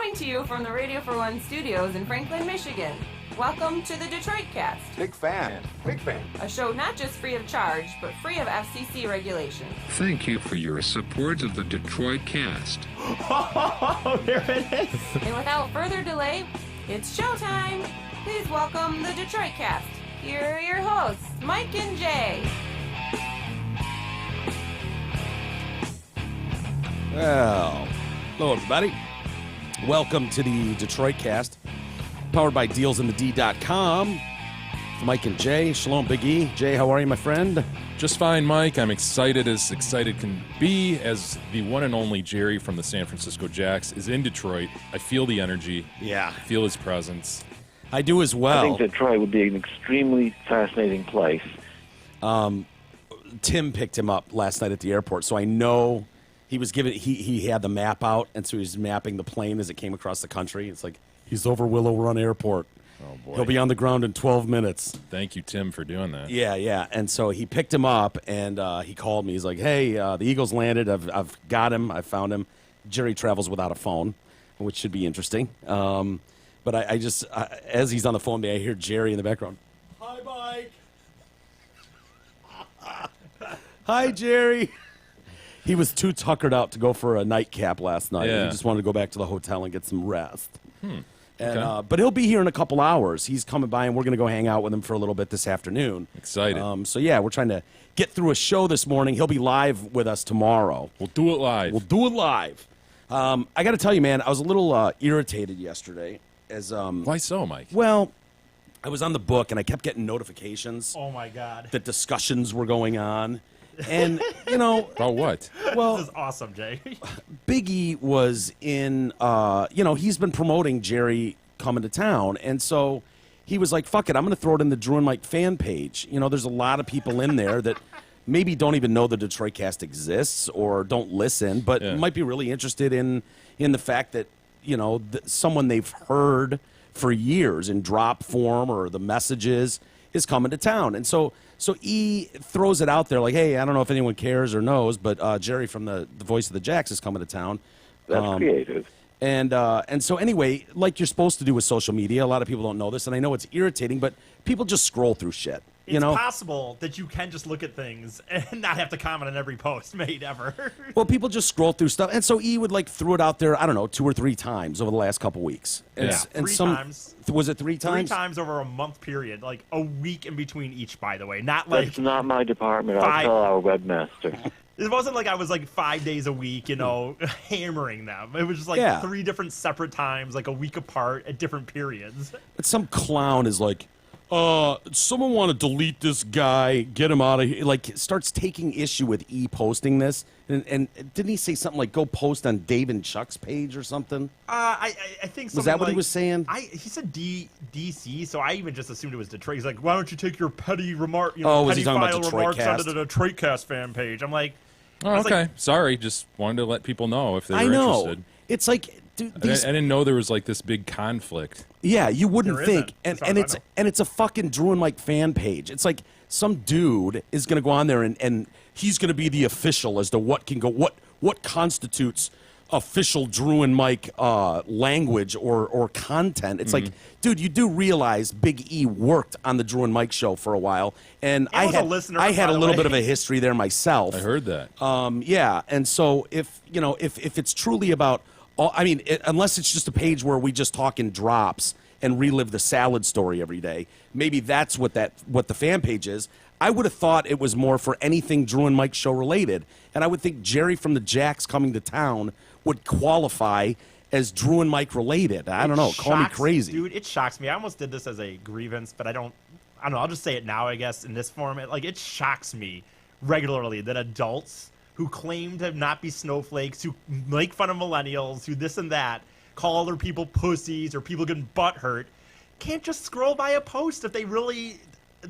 Coming to you from the Radio for One studios in Franklin, Michigan. Welcome to the Detroit Cast. Big fan. A show not just free of charge, but free of FCC regulation. Thank you for your support of the Detroit Cast. Oh, there it is. And without further delay, it's showtime. Please welcome the Detroit Cast. Here are your hosts, Mike and Jay. Well, hello everybody. Welcome to the Detroit Cast, powered by DealsInTheD.com. For Mike and Jay, Shalom Big E. Jay, how are you, my friend? Just fine, Mike. I'm excited as excited can be as the one and only Jerry from the San Francisco Jacks is in Detroit. I feel the energy. Yeah. I feel his presence. I do as well. I think Detroit would be an extremely fascinating place. Tim picked him up last night at the airport, so I know he was given. He had the map out, and so he was mapping the plane as it came across the country. It's like he's over Willow Run Airport. Oh, boy. He'll be on the ground in 12 minutes. Thank you, Tim, for doing that. Yeah. And so he picked him up, and he called me. He's like, hey, the Eagles landed. I've got him. I found him. Jerry travels without a phone, which should be interesting. But I just, as he's on the phone, I hear Jerry in the background. Hi, Mike. Hi, Jerry. He was too tuckered out to go for a nightcap last night. Yeah. He just wanted to go back to the hotel and get some rest. And, Okay. but he'll be here in a couple hours. He's coming by, and we're going to go hang out with him for a little bit this afternoon. Excited. So, yeah, we're trying to get through a show this morning. He'll be live with us tomorrow. We'll do it live. We'll do it live. I got to tell you, man, I was a little irritated yesterday. Why so, Mike? Well, I was on the book, and I kept getting notifications Oh, my God. that discussions were going on. And, you know, About what? well, This is awesome, Jay. Big E was in, he's been promoting Jerry coming to town. And so he was like, fuck it, I'm going to throw it in the Drew and Mike fan page. You know, there's a lot of people in there that maybe don't even know the Detroit Cast exists or don't listen, but Yeah. might be really interested in the fact that, you know, someone they've heard for years in drop form or the messages is coming to town. And so E throws it out there like, hey, I don't know if anyone cares or knows, but Jerry from the voice of the Jacks is coming to town. That's creative. And so anyway, like you're supposed to do with social media, a lot of people don't know this, and I know it's irritating, but people just scroll through shit. It's You know, possible that you can just look at things and not have to comment on every post made ever. well, people just scroll through stuff, and so E would like threw it out there. I don't know, 2 or 3 times over the last couple weeks. And, Yeah. and Three some times. was it 3 Three times? times over a month period, like a week in between each, by the way. Not like, That's not my department. I'll Fine. tell our webmaster. it wasn't like I was like 5 days a week, hammering them. It was just like Yeah. 3 different separate times, like a week apart at different periods. But some clown is like, someone want to delete this guy, get him out of here. Like, starts taking issue with E posting this. And didn't he say something like, go post on Dave and Chuck's page or something? I think Was something that what he like- was saying? He said DC, so I even just assumed it was Detroit. He's like, why don't you take your petty remark, Oh, was petty he talking about file Detroit remarks Cast? onto the Detroit Cast fan page? I'm like, Oh, I was okay. like- Sorry. Just wanted to let people know if they were I know. interested. It's like, dude, I these didn't know there was like this big conflict. Yeah, you wouldn't There think, isn't, and as far as I know. it's a fucking Drew and Mike fan page. It's like some dude is going to go on there and he's going to be the official as to what can go, what constitutes official Drew and Mike language or content. It's like, dude, you do realize Big E worked on the Drew and Mike show for a while, and was a listener, I had by a the little way. bit of a history there myself. I heard that. Yeah, and so if it's truly about, unless it's just a page where we just talk in drops and relive the salad story every day, maybe that's what the fan page is. I would have thought it was more for anything Drew and Mike show related, and I would think Jerry from the Jacks coming to town would qualify as Drew and Mike related. I don't know. Call me shocks- crazy. dude. It shocks me. I almost did this as a grievance, but I don't know. I'll just say it now, I guess, in this format. Like, it shocks me regularly that adults who claim to not be snowflakes, who make fun of millennials, who this and that, call other people pussies or people getting butthurt, can't just scroll by a post if they really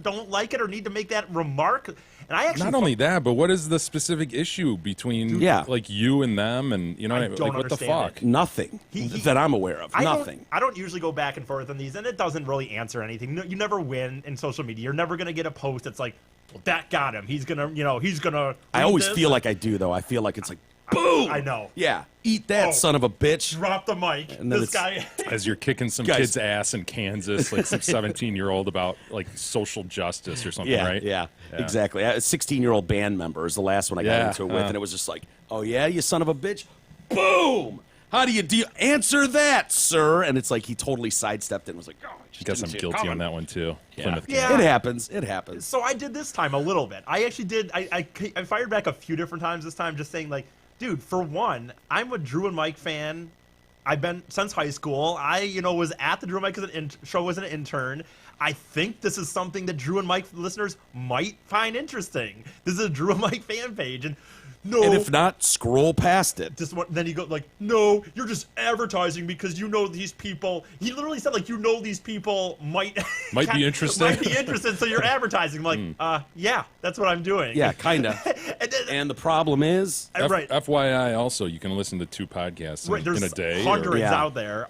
don't like it or need to make that remark. And I actually Not only that, but what is the specific issue between Yeah. like you and them, and you know, I what I mean? don't Like, what the understand fuck? it. Nothing He- that I'm aware of. Nothing. I don't usually go back and forth on these, and it doesn't really answer anything. No, you never win in social media. You're never gonna get a post that's like, well, that got him. He's gonna. I read always this. feel like I do, though. I feel like it's like, boom. I know. Yeah, eat that, Oh. son of a bitch. Drop the mic. And then This guy. As you're kicking some Guys. kid's ass in Kansas, like some 17-year-old about like social justice or something, Yeah, right? yeah, exactly. A 16-year-old band member is the last one I got Yeah, into it with, yeah. and it was just like, oh yeah, you son of a bitch, boom. How do you answer that, sir? And it's like he totally sidestepped it and was like, oh, I just Guess didn't I'm see it guilty coming. on that one too. Yeah. Plymouth Yeah. Canyon. It happens. It happens. So I did this time a little bit. I actually did. I fired back a few different times this time, just saying like, dude, for one, I'm a Drew and Mike fan. I've been since high school. I was at the Drew and Mike show as an intern. I think this is something that Drew and Mike listeners might find interesting. This is a Drew and Mike fan page, and no. And if not, scroll past it. Then you go like, no, you're just advertising because these people. He literally said like, these people might Be interested. might be interested, so you're advertising. I'm like, yeah, that's what I'm doing. Yeah, kind of. and then, And the problem is, right. FYI, also, you can listen to 2 podcasts Right, there's in a day. hundreds Yeah. out there.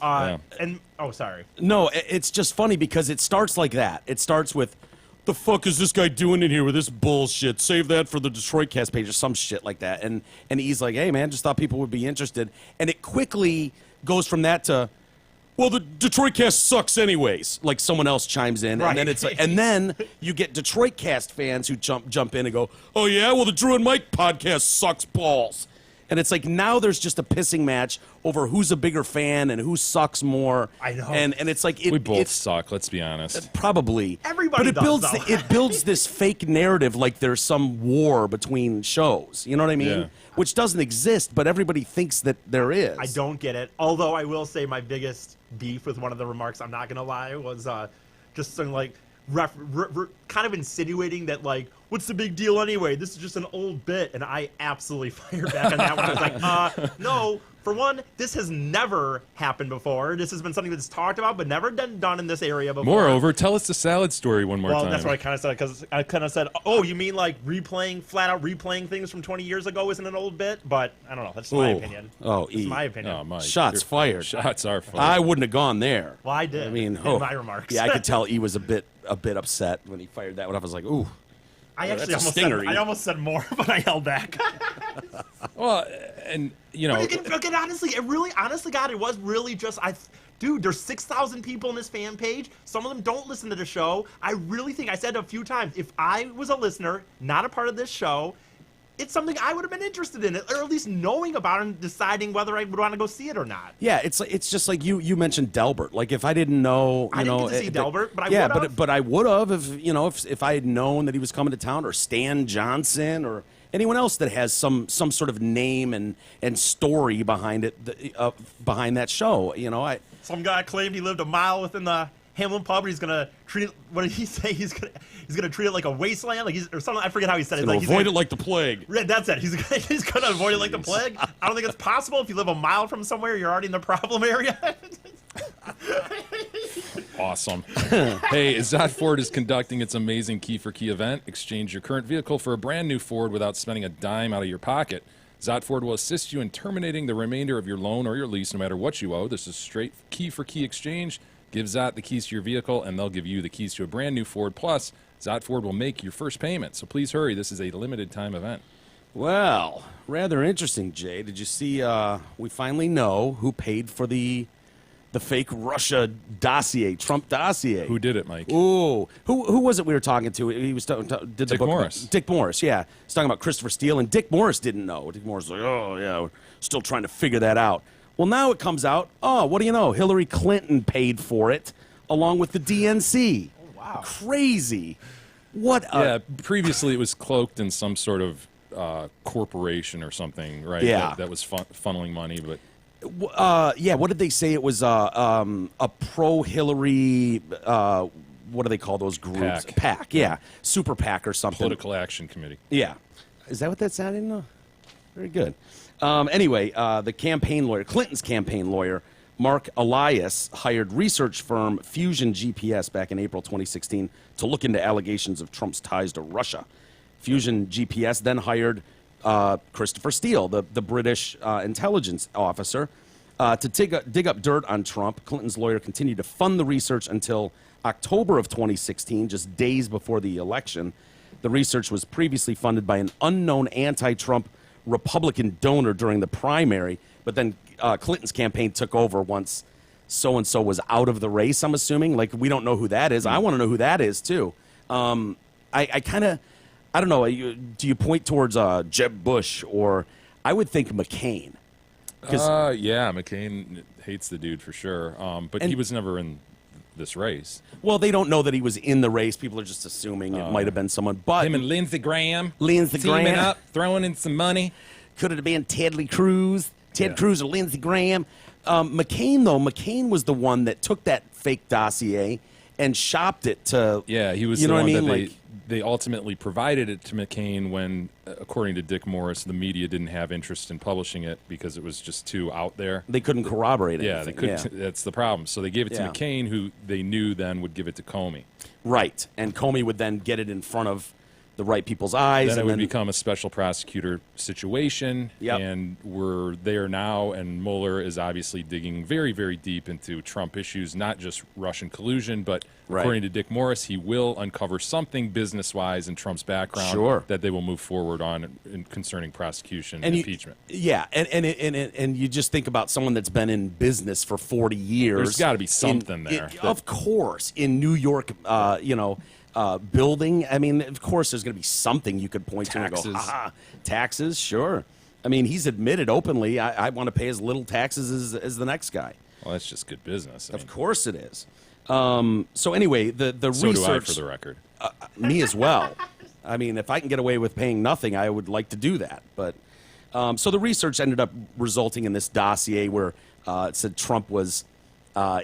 And sorry. no, it's just funny because it starts like that. It starts with, the fuck is this guy doing in here with this bullshit? Save that for the Detroit Cast page or some shit like that. And he's like, hey man, just thought people would be interested. And it quickly goes from that to, well, the Detroit Cast sucks anyways. Like someone else chimes in, Right. and then it's like, and then you get Detroit Cast fans who jump in and go, oh yeah, well the Drew and Mike podcast sucks balls. And it's like now there's just a pissing match over who's a bigger fan and who sucks more. I know. And it's like we both it's suck, let's be honest. probably Everybody but it does, builds though. it builds this fake narrative like there's some war between shows. You know what I mean? Yeah. Which doesn't exist, but everybody thinks that there is. I don't get it. Although I will say my biggest beef with one of the remarks, I'm not gonna lie, was just something like kind of insinuating that like, what's the big deal anyway? This is just an old bit, and I absolutely fired back on that one. I was like, no. For one, this has never happened before. This has been something that's talked about, but never done in this area before. Moreover, tell us the salad story one more Well, time. that's what I kind of said, because I kind of said, oh, you mean like flat out replaying things from 20 years ago isn't an old bit? But I don't know. That's my Ooh. opinion. Oh, That's my opinion. Oh, Mike, Shots you're- fired. Shots are fired. I wouldn't have gone there. Well, I did. I mean, in my remarks. Yeah, I could tell he was a bit upset when he fired that one up. I was like, ooh. I that's actually a stinger. I almost said more, but I held back. Well, and you know, But again, honestly, honestly, God, it was really just dude, there's 6,000 people in this fan page. Some of them don't listen to the show. I really think I said it a few times. If I was a listener, not a part of this show, it's something I would have been interested in, or at least knowing about and deciding whether I would want to go see it or not. Yeah, it's just like you mentioned Delbert. Like if I didn't know, I didn't get to see Delbert, but I would've. but I would have if I had known that he was coming to town, or Stan Johnson, or anyone else that has some sort of name and story behind it, behind that show. Some guy claimed he lived a mile within the Hamlin pub, and he's gonna treat it. What did he say? He's gonna treat it like a wasteland, like or something. I forget how he said it. Gonna Like avoid it like the plague. Yeah, that's it. He's gonna avoid it like the plague. I don't think it's possible. If you live a mile from somewhere, you're already in the problem area. awesome. Hey, Zot Ford is conducting its amazing Key for Key event. Exchange your current vehicle for a brand new Ford without spending a dime out of your pocket. Zot Ford will assist you in terminating the remainder of your loan or your lease, no matter what you owe. This is straight Key for Key exchange. Give Zot the keys to your vehicle, and they'll give you the keys to a brand new Ford. Plus, Zot Ford will make your first payment. So please hurry. This is a limited time event. Well, rather interesting, Jay. Did you see? We finally know who paid for the fake Russia dossier, Trump dossier. Who did it, Mike? Ooh, who was it we were talking to? He was did the Dick book. Morris. Dick Morris, yeah. He's talking about Christopher Steele, and Dick Morris didn't know. Dick Morris was like, oh yeah, we're still trying to figure that out. Well, now it comes out. Oh, what do you know? Hillary Clinton paid for it, along with the DNC. Oh, wow, crazy! What? Yeah, previously it was cloaked in some sort of corporation or something, right? Yeah. That was funneling money, but Yeah, what did they say? It was a pro-Hillary, what do they call those groups? PAC, yeah. Super PAC or something. Political Action Committee. Yeah. Is that what that sounded? No. Very good. Anyway, the campaign lawyer, Clinton's campaign lawyer, Mark Elias, hired research firm Fusion GPS back in April 2016 to look into allegations of Trump's ties to Russia. Fusion GPS then hired Christopher Steele, the British intelligence officer, to dig up dirt on Trump. Clinton's lawyer continued to fund the research until October of 2016, just days before the election. The research was previously funded by an unknown anti-Trump Republican donor during the primary, but then Clinton's campaign took over once so-and-so was out of the race, I'm assuming. Like, we don't know who that is. I want to know who that is, too. I kind of, I don't know, do you point towards Jeb Bush, or I would think McCain? Yeah, McCain hates the dude for sure. But he was never in this race. Well, they don't know that he was in the race. People are just assuming it might have been someone. But Him and Lindsey Graham. Lindsey teaming Graham. up, throwing in some money. Could it have been Ted Cruz Yeah. or Lindsey Graham? McCain, though, McCain was the one that took that fake dossier and shopped it to. Yeah, he was You the know one what I mean? that Like, they ultimately provided it to McCain when, according to Dick Morris, the media didn't have interest in publishing it because it was just too out there. they couldn't corroborate it. Yeah, they couldn't. That's the problem. So they gave it to Yeah. McCain, who they knew then would give it to Comey. Right. And Comey would then get it in front of the right people's eyes. Then it and would then, become a special prosecutor situation, Yep. and we're there now, and Mueller is obviously digging very, very deep into Trump issues, not just Russian collusion, but Right. according to Dick Morris, he will uncover something business-wise in Trump's background Sure. that they will move forward on concerning prosecution and and you- impeachment. Yeah, and you just think about someone that's been in business for 40 years. There's gotta be something there that- of course, in New York, building. I mean, of course, there's going to be something you could point to and Taxes. go, ha, taxes, sure. I mean, he's admitted openly, I want to pay as little taxes as the next guy. Well, that's just good business. I Of mean, course it is. So anyway, the so do I, research. for the record. Me as well. I mean, if I can get away with paying nothing, I would like to do that. But so the research ended up resulting in this dossier where it said Trump was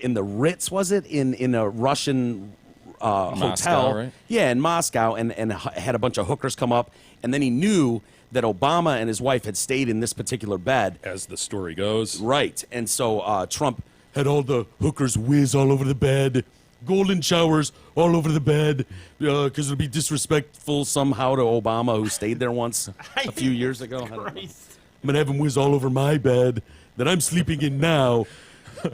in the Ritz, was it, in a Russian hotel? right? Yeah, in Moscow, and had a bunch of hookers come up, and then he knew that Obama and his wife had stayed in this particular bed. As the story goes, Right. And so Trump had all the hookers whiz all over the bed, golden showers all over the bed, because it would be disrespectful somehow to Obama, who stayed there once a few years ago. I don't know. Christ. I'm going to have him whiz all over my bed that I'm sleeping in now.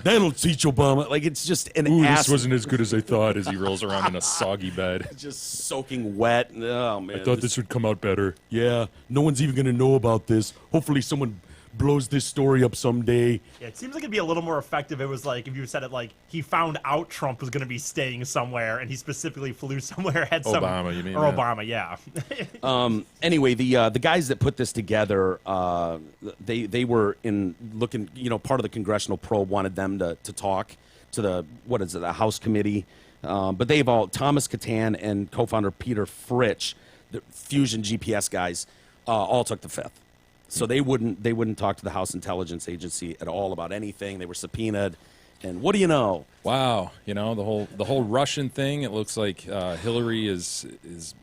That'll teach Obama. Like, it's just an ooh, ass this wasn't as good as I thought, as he rolls around in a soggy bed. just soaking wet. Oh, man. I thought this would come out better. Yeah, no one's even going to know about this. Hopefully someone blows this story up someday. Yeah, it seems like it'd be a little more effective. It was like if you said it like he found out Trump was going to be staying somewhere, and he specifically flew somewhere. Had some Obama, you mean, or yeah. Obama? Yeah. Anyway, the guys that put this together, they were in looking, part of the congressional probe wanted them to talk to the House committee, but they've all, Thomas Catan and co-founder Peter Fritsch, the Fusion GPS guys, all took the fifth. So they wouldn't talk to the House Intelligence Agency at all about anything. They were subpoenaed, and what do you know? Wow, the whole Russian thing. It looks like Hillary is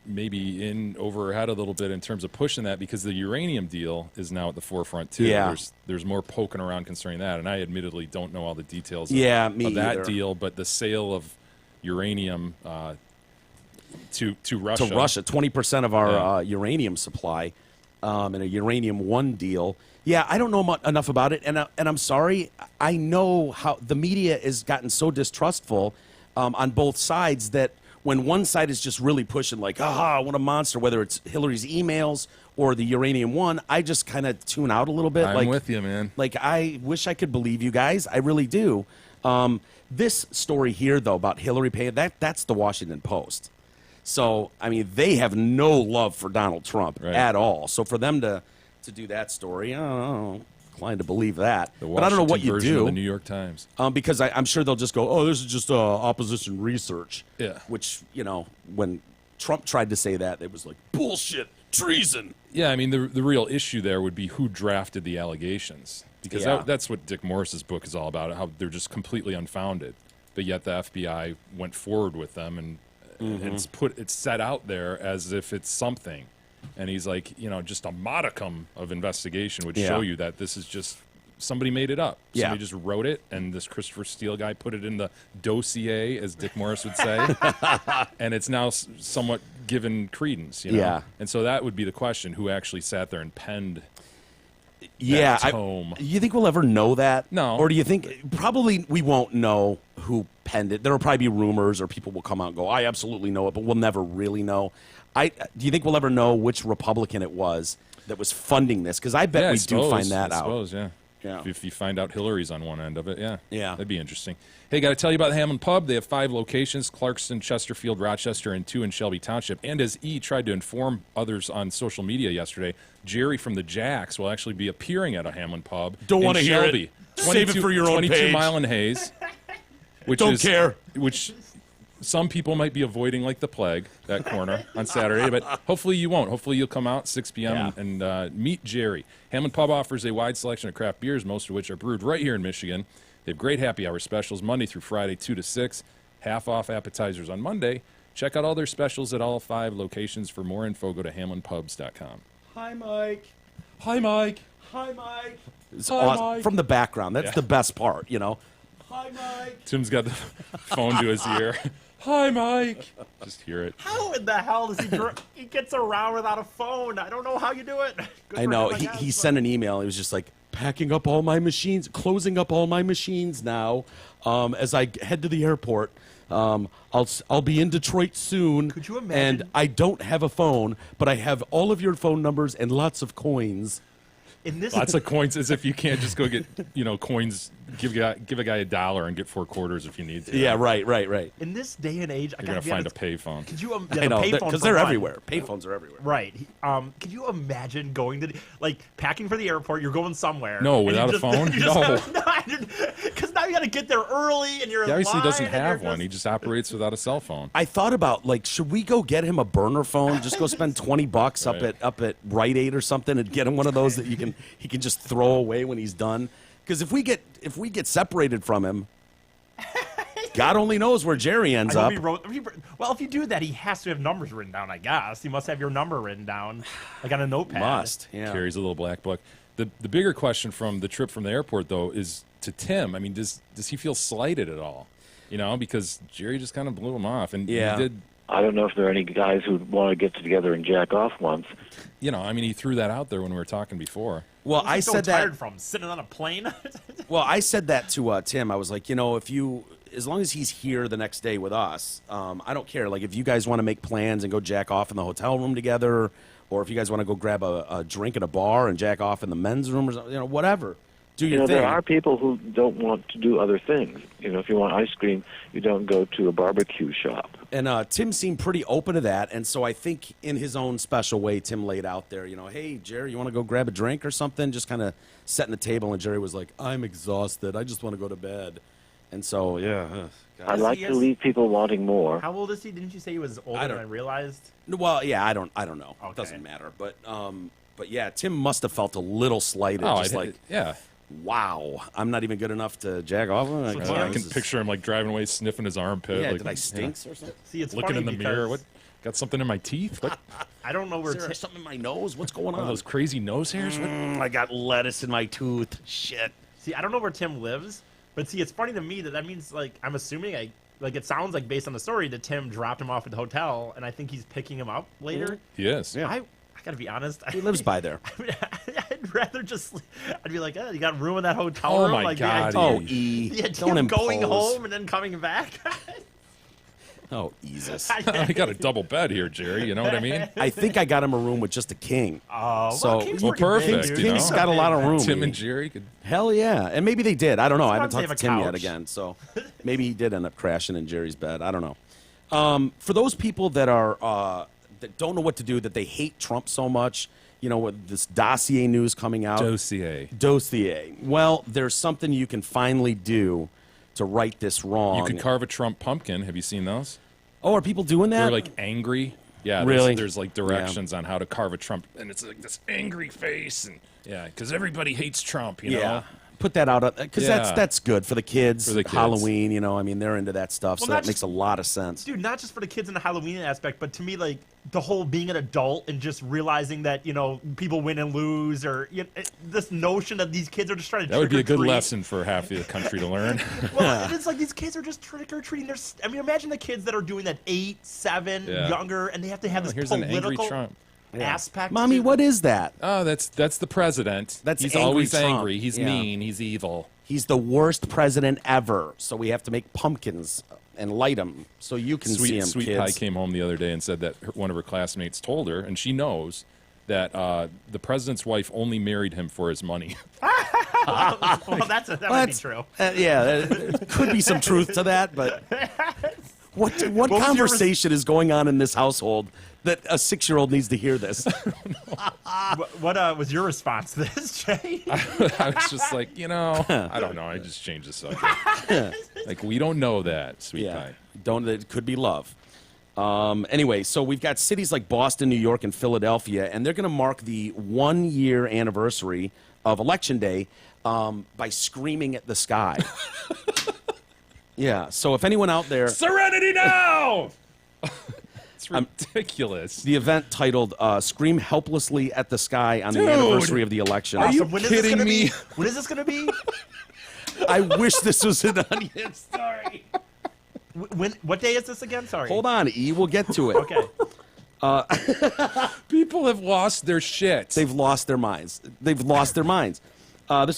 maybe in over her head a little bit in terms of pushing that, because the uranium deal is now at the forefront too. Yeah. There's more poking around concerning that, and I admittedly don't know all the details. Yeah, of me that either. deal, but the sale of uranium to Russia. To Russia, 20% of our Yeah. uranium supply, in a Uranium One deal. Yeah, I don't know enough about it, and I'm sorry. I know how the media has gotten so distrustful on both sides that when one side is just really pushing like, what a monster, whether it's Hillary's emails or the Uranium One, I just kind of tune out a little bit. I'm with you, man. Like, I wish I could believe you guys. I really do. This story here, though, about Hillary paying, that's the Washington Post. So, I mean, they have no love for Donald Trump Right. at all. So for them to do that story, I don't know, inclined to believe that. The But I don't know what Washington you version of do. the New York Times. Because I'm sure they'll just go, this is just opposition research. Yeah. Which, when Trump tried to say that, it was like, bullshit, treason. Yeah, I mean, the real issue there would be who drafted the allegations, because Yeah. that's what Dick Morris's book is all about, how they're just completely unfounded, but yet the FBI went forward with them, and it's set out there as if it's something, and he's like, just a modicum of investigation would Yeah. show you that this is just somebody made it up. Yeah. Somebody just wrote it, and this Christopher Steele guy put it in the dossier, as Dick Morris would say, and it's now somewhat given credence. Yeah. And so that would be the question: who actually sat there and penned? Yeah, tome. you think we'll ever know that? No. Or do you think probably we won't know who penned it? There will probably be rumors, or people will come out and go, "I absolutely know it," but we'll never really know. Do you think we'll ever know which Republican it was that was funding this? Because I bet Yeah, we do find that I out. suppose, yeah. Yeah. If you find out Hillary's on one end of it, yeah. Yeah. That'd be interesting. Hey, got to tell you about the Hamlin Pub. They have 5 locations, Clarkston, Chesterfield, Rochester, and 2 in Shelby Township. And as E tried to inform others on social media yesterday, Jerry from the Jacks will actually be appearing at a Hamlin Pub Don't in wanna hear it. Shelby. Save it for your own 22 page. Mile and Hayes. Which Don't is, care. Which some people might be avoiding like the plague, that corner on Saturday, but hopefully you won't. Hopefully you'll come out 6 p.m. and meet Jerry. Hamlin Pub offers a wide selection of craft beers, most of which are brewed right here in Michigan. They have great happy hour specials Monday through Friday, 2 to 6, half off appetizers on Monday. Check out all their specials at all 5 locations. For more info, go to hamlinpubs.com. Hi, Mike. Hi, Mike. Hi, Mike. It's Hi, awesome. Mike. From the background. That's Yeah. the best part, you know. Hi, Mike. Tim's got the phone to his ear. Hi, Mike. Just hear it. How in the hell does he gets around without a phone? I don't know how you do it. Good I for know. him, guess, He but- sent an email. He was just like, packing up all my machines, closing up all my machines now. As I head to the airport, I'll be in Detroit soon. Could you imagine- And I don't have a phone, but I have all of your phone numbers and lots of coins. In this, Lots of coins, as if you can't just go get, coins, give a guy $1 and get 4 quarters if you need to. Yeah, right. in this day and age, I You're going gotta to be find a honest, payphone. Could you? I know, because because they're everywhere. Payphones are everywhere. Right. Could you imagine going to packing for the airport? You're going somewhere. No, and without you a phone? No. Because now you got to get there early, and you're. He obviously in doesn't line, and have you're one. He just operates without a cell phone. I thought about should we go get him a burner phone? Just go spend $20 Right. up at Rite Aid or something and get him one of those that he can just throw away when he's done. Because if we get separated from him, God only knows where Jerry ends I up. hope well, if you do that, he has to have numbers written down. I guess he must have your number written down, like on a notepad. Must, yeah. Carries a little black book. The bigger question from the trip from the airport, though, is to Tim. I mean, does he feel slighted at all? Because Jerry just kind of blew him off, and Yeah. he did. I don't know if there are any guys who want to get together and jack off once. He threw that out there when we were talking before. Well, What's he I so said tired that. from sitting on a plane. Well, I said that to Tim. I was like, as long as he's here the next day with us, I don't care. Like, if you guys want to make plans and go jack off in the hotel room together, or if you guys want to go grab a drink at a bar and jack off in the men's room or something, whatever. Do your thing. There are people who don't want to do other things. If you want ice cream, you don't go to a barbecue shop. And Tim seemed pretty open to that, and so I think in his own special way, Tim laid out there, hey, Jerry, you want to go grab a drink or something? Just kind of setting the table, and Jerry was like, I'm exhausted. I just want to go to bed. And so, yeah. I Yes, like he to is. leave people wanting more. How old is he? Didn't you say he was older I than don't- I realized? Well, yeah, I don't know. Okay. It doesn't matter. But yeah, Tim must have felt a little slighted. Just yeah. wow, I'm not even good enough to jack off. Like, So wow, I this can is- picture him driving away, sniffing his armpit. Yeah, like, did I stinks or something? See, it's Looking funny in the mirror. because What? Got something in my teeth? What? I don't know where. Is there something in my nose? What's going One of on? those crazy nose hairs? What? I got lettuce in my tooth. Shit. See, I don't know where Tim lives, but see, it's funny to me that means I'm assuming it sounds like based on the story that Tim dropped him off at the hotel, and I think he's picking him up later. Yes. Yeah. I gotta be honest. He lives by there. I'd rather just. I'd be like, you got room in that hotel Oh room. my like, God, The Oh, idea, E. the idea Don't of going impose. home and then coming back. Oh, Jesus. I got a double bed here, Jerry. You know what I mean? I think I got him a room with just a king. Oh, So- King's Well, pretty perfect, big, dude. you know? King's got a lot of room. Tim E. and Jerry could. Hell yeah. And maybe they did. I don't know. I haven't Sometimes talked they to have Tim a yet couch. again. So maybe he did end up crashing in Jerry's bed. I don't know. For those people that are that don't know what to do, that they hate Trump so much, with this dossier news coming out. Dossier. Well, there's something you can finally do to right this wrong. You could carve a Trump pumpkin. Have you seen those? Oh, are people doing that? They're like angry. Yeah, Really? There's like directions on how to carve a Trump, and it's like this angry face, and because everybody hates Trump, you yeah. know. Put that out because Yeah. that's good for the kids. For the kids. Halloween, they're into that stuff, Well, so not that makes just- a lot of sense. Dude, not just for the kids in the Halloween aspect, but to me, the whole being an adult and just realizing that people win and lose, or this notion that these kids are just trying to. That would be a good trick-or-treat. lesson for half the country to learn. Well, it's like these kids are just trick or treating. Imagine the kids that are doing that 8, 7, Yeah. younger, and they have to have this Here's an angry political Trump. aspect. Mommy, to- what is that? Oh, that's the president. That's he's angry always Trump. angry. He's Yeah. mean. He's evil. He's the worst president ever, so we have to make pumpkins and light them so you can see him, Sweet kids. Pie came home the other day and said that one of her classmates told her, and she knows that the president's wife only married him for his money. Well, that might be true. Yeah, there could be some truth to that, but what was your conversation is going on in this household that a 6-year-old needs to hear this? What was your response to this, Jay? I was just like, I don't know. I just changed the subject. Like, we don't know that, sweet pie. It could be love. Anyway, so we've got cities like Boston, New York, and Philadelphia, and they're going to mark the 1-year anniversary of Election Day by screaming at the sky. Yeah, so if anyone out there... Serenity now! It's ridiculous. The event titled Scream Helplessly at the Sky on the anniversary of the election. Are you When is kidding this gonna me? Be? When is this going to be? I wish this was an Onion story. What day is this again? Sorry. Hold on, E. We'll get to it. Okay. People have lost their shit. They've lost their minds. This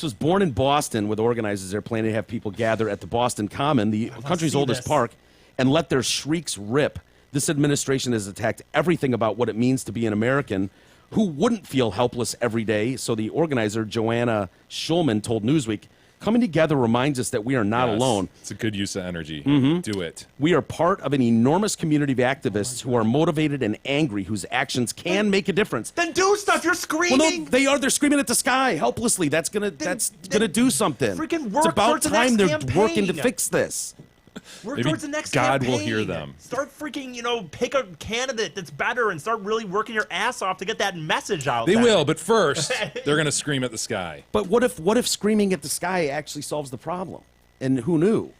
was born in Boston, with organizers there planning to have people gather at the Boston Common, the country's see oldest this. park, and let their shrieks rip. This administration has attacked everything about what it means to be an American who wouldn't feel helpless every day. So the organizer, Joanna Schulman, told Newsweek, coming together reminds us that we are not Yes, alone. It's a good use of energy. Do it. We are part of an enormous community of activists who are motivated and angry, whose actions can make a difference. Then do stuff. You're screaming. Well, no, they are. They're screaming at the sky helplessly. That's gonna do something. freaking It's work about towards the time next they're working to campaign. fix this. Work Maybe towards the next God will campaign. hear them. Start freaking, pick a candidate that's better and start really working your ass off to get that message out They there. will, but first, they're going to scream at the sky. But what if screaming at the sky actually solves the problem? And who knew?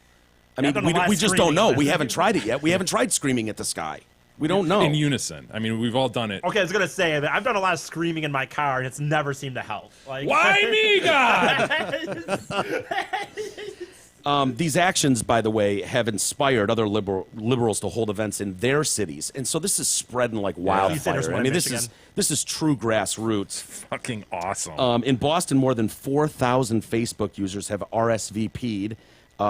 I mean, done a lot of we just don't screaming. know. We haven't tried it yet. We haven't tried screaming at the sky. We don't know. In unison. I mean, we've all done it. Okay, I was going to say that I've done a lot of screaming in my car, and it's never seemed to help. Like, Why me, God? These actions, by the way, have inspired other liberals to hold events in their cities, and so this is spreading like You said there's wildfire. one I in mean, Michigan. this is true grassroots. Fucking awesome. In Boston, more than 4,000 Facebook users have RSVP'd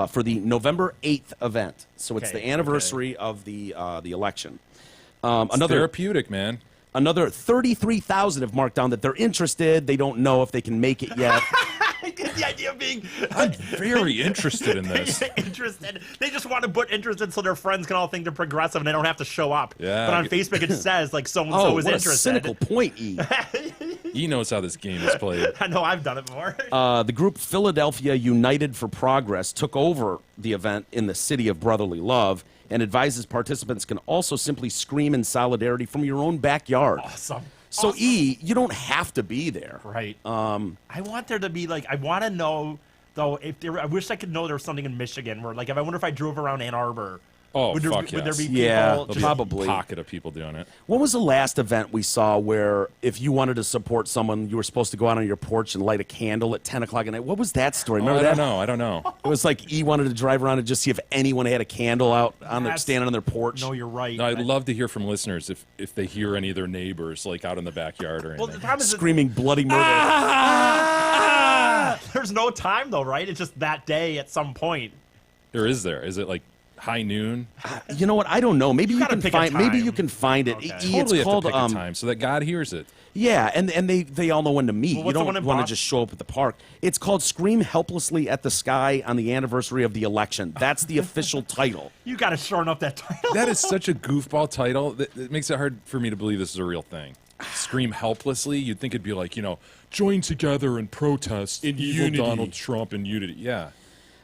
for the November 8th event. So it's Okay, the anniversary of the election. It's therapeutic, man. Another 33,000 have marked down that they're interested. They don't know if they can make it yet. I get the idea of being I'm very interested in this. interested. They just want to put interested so their friends can all think they're progressive and they don't have to show up. Yeah. But on Facebook it says like so and so is what interested. a cynical point, E. He knows how this game is played. I know I've done it before. The group Philadelphia United for Progress took over the event in the city of brotherly love and advises participants can also simply scream in solidarity from your own backyard. Awesome. So, Awesome. E, you don't have to be there. Right. I want there to be I want to know though if there. I wish I could know there was something in Michigan where I wonder if I drove around Ann Arbor. Oh, would there, fuck would there be yes. people? Yeah, There'll be a probably. pocket of people doing it. What was the last event we saw where if you wanted to support someone, you were supposed to go out on your porch and light a candle at 10 o'clock at night? What was that story? Remember that? I don't know. It was like E wanted to drive around and just see if anyone had a candle out on their That's- standing on their porch. No, you're right. No, I'd love to hear from listeners if they hear any of their neighbors out in the backyard or Well, the anything. problem is Screaming bloody murder. there's no time though, right? It's just that day at some point. Or is there? Is it like high noon? You know what? I don't know. Maybe you gotta can pick a find. Maybe time. you can find it. Okay. E, Totally it's have called to pick a time so that God hears it. Yeah, and they all know when to meet. Well, You what's the one don't in want to Boston? just show up at the park. It's called Scream Helplessly at the Sky on the anniversary of the election. That's the official title. You got to shorten up that title. That is such a goofball title that it makes it hard for me to believe this is a real thing. Scream helplessly. You'd think it'd be like, join together and protest In evil unity. Donald Trump in unity. Yeah.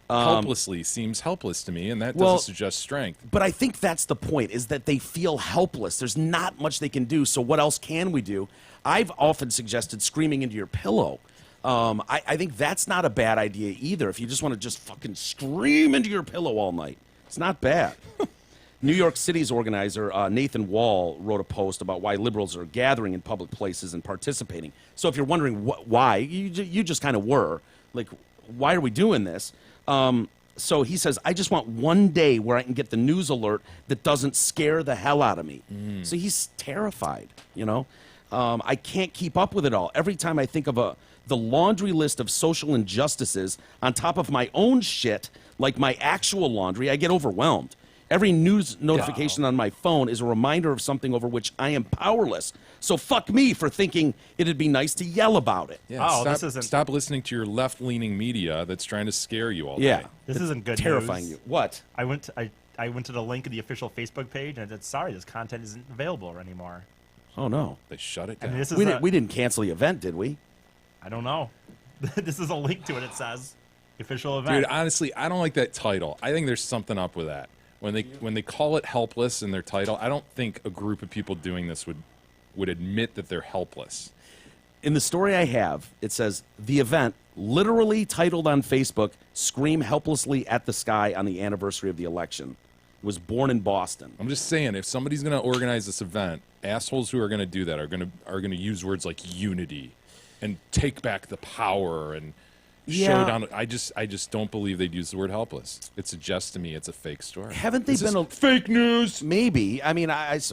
Helplessly seems helpless to me, and that Well- doesn't suggest strength. But I think that's the point, is that they feel helpless. There's not much they can do, so what else can we do? I've often suggested screaming into your pillow. I think that's not a bad idea either, if you just want to just fucking scream into your pillow all night. It's not bad. New York City's organizer, Nathan Wall, wrote a post about why liberals are gathering in public places and participating. So if you're wondering why, you just kind of were. Like, why are we doing this? So he says, I just want one day where I can get the news alert that doesn't scare the hell out of me. So he's terrified, I can't keep up with it all. Every time I think of the laundry list of social injustices on top of my own shit, like my actual laundry, I get overwhelmed. Every news notification on my phone is a reminder of something over which I am powerless. So fuck me for thinking it'd be nice to yell about it. Yeah, Oh, stop, this isn't- stop listening to your left-leaning media that's trying to scare you all Yeah. day. This isn't good Terrifying news. you. What? I went to the link of the official Facebook page and it said, sorry, this content isn't available anymore. Oh, no. They shut it I down. mean, this is We didn't cancel the event, did we? I don't know. This is a link to it. It says official event. Dude, honestly, I don't like that title. I think there's something up with that. When they call it helpless in their title, I don't think a group of people doing this would admit that they're helpless. In the story I have, it says the event, literally titled on Facebook, "Scream Helplessly at the Sky on the Anniversary of the Election," was born in Boston. I'm just saying, if somebody's going to organize this event, assholes who are going to do that are going to use words like unity and take back the power and Yeah. show down. I just don't believe they'd use the word helpless. It suggests to me it's a fake story. Haven't they This is been a fake news? maybe? I mean,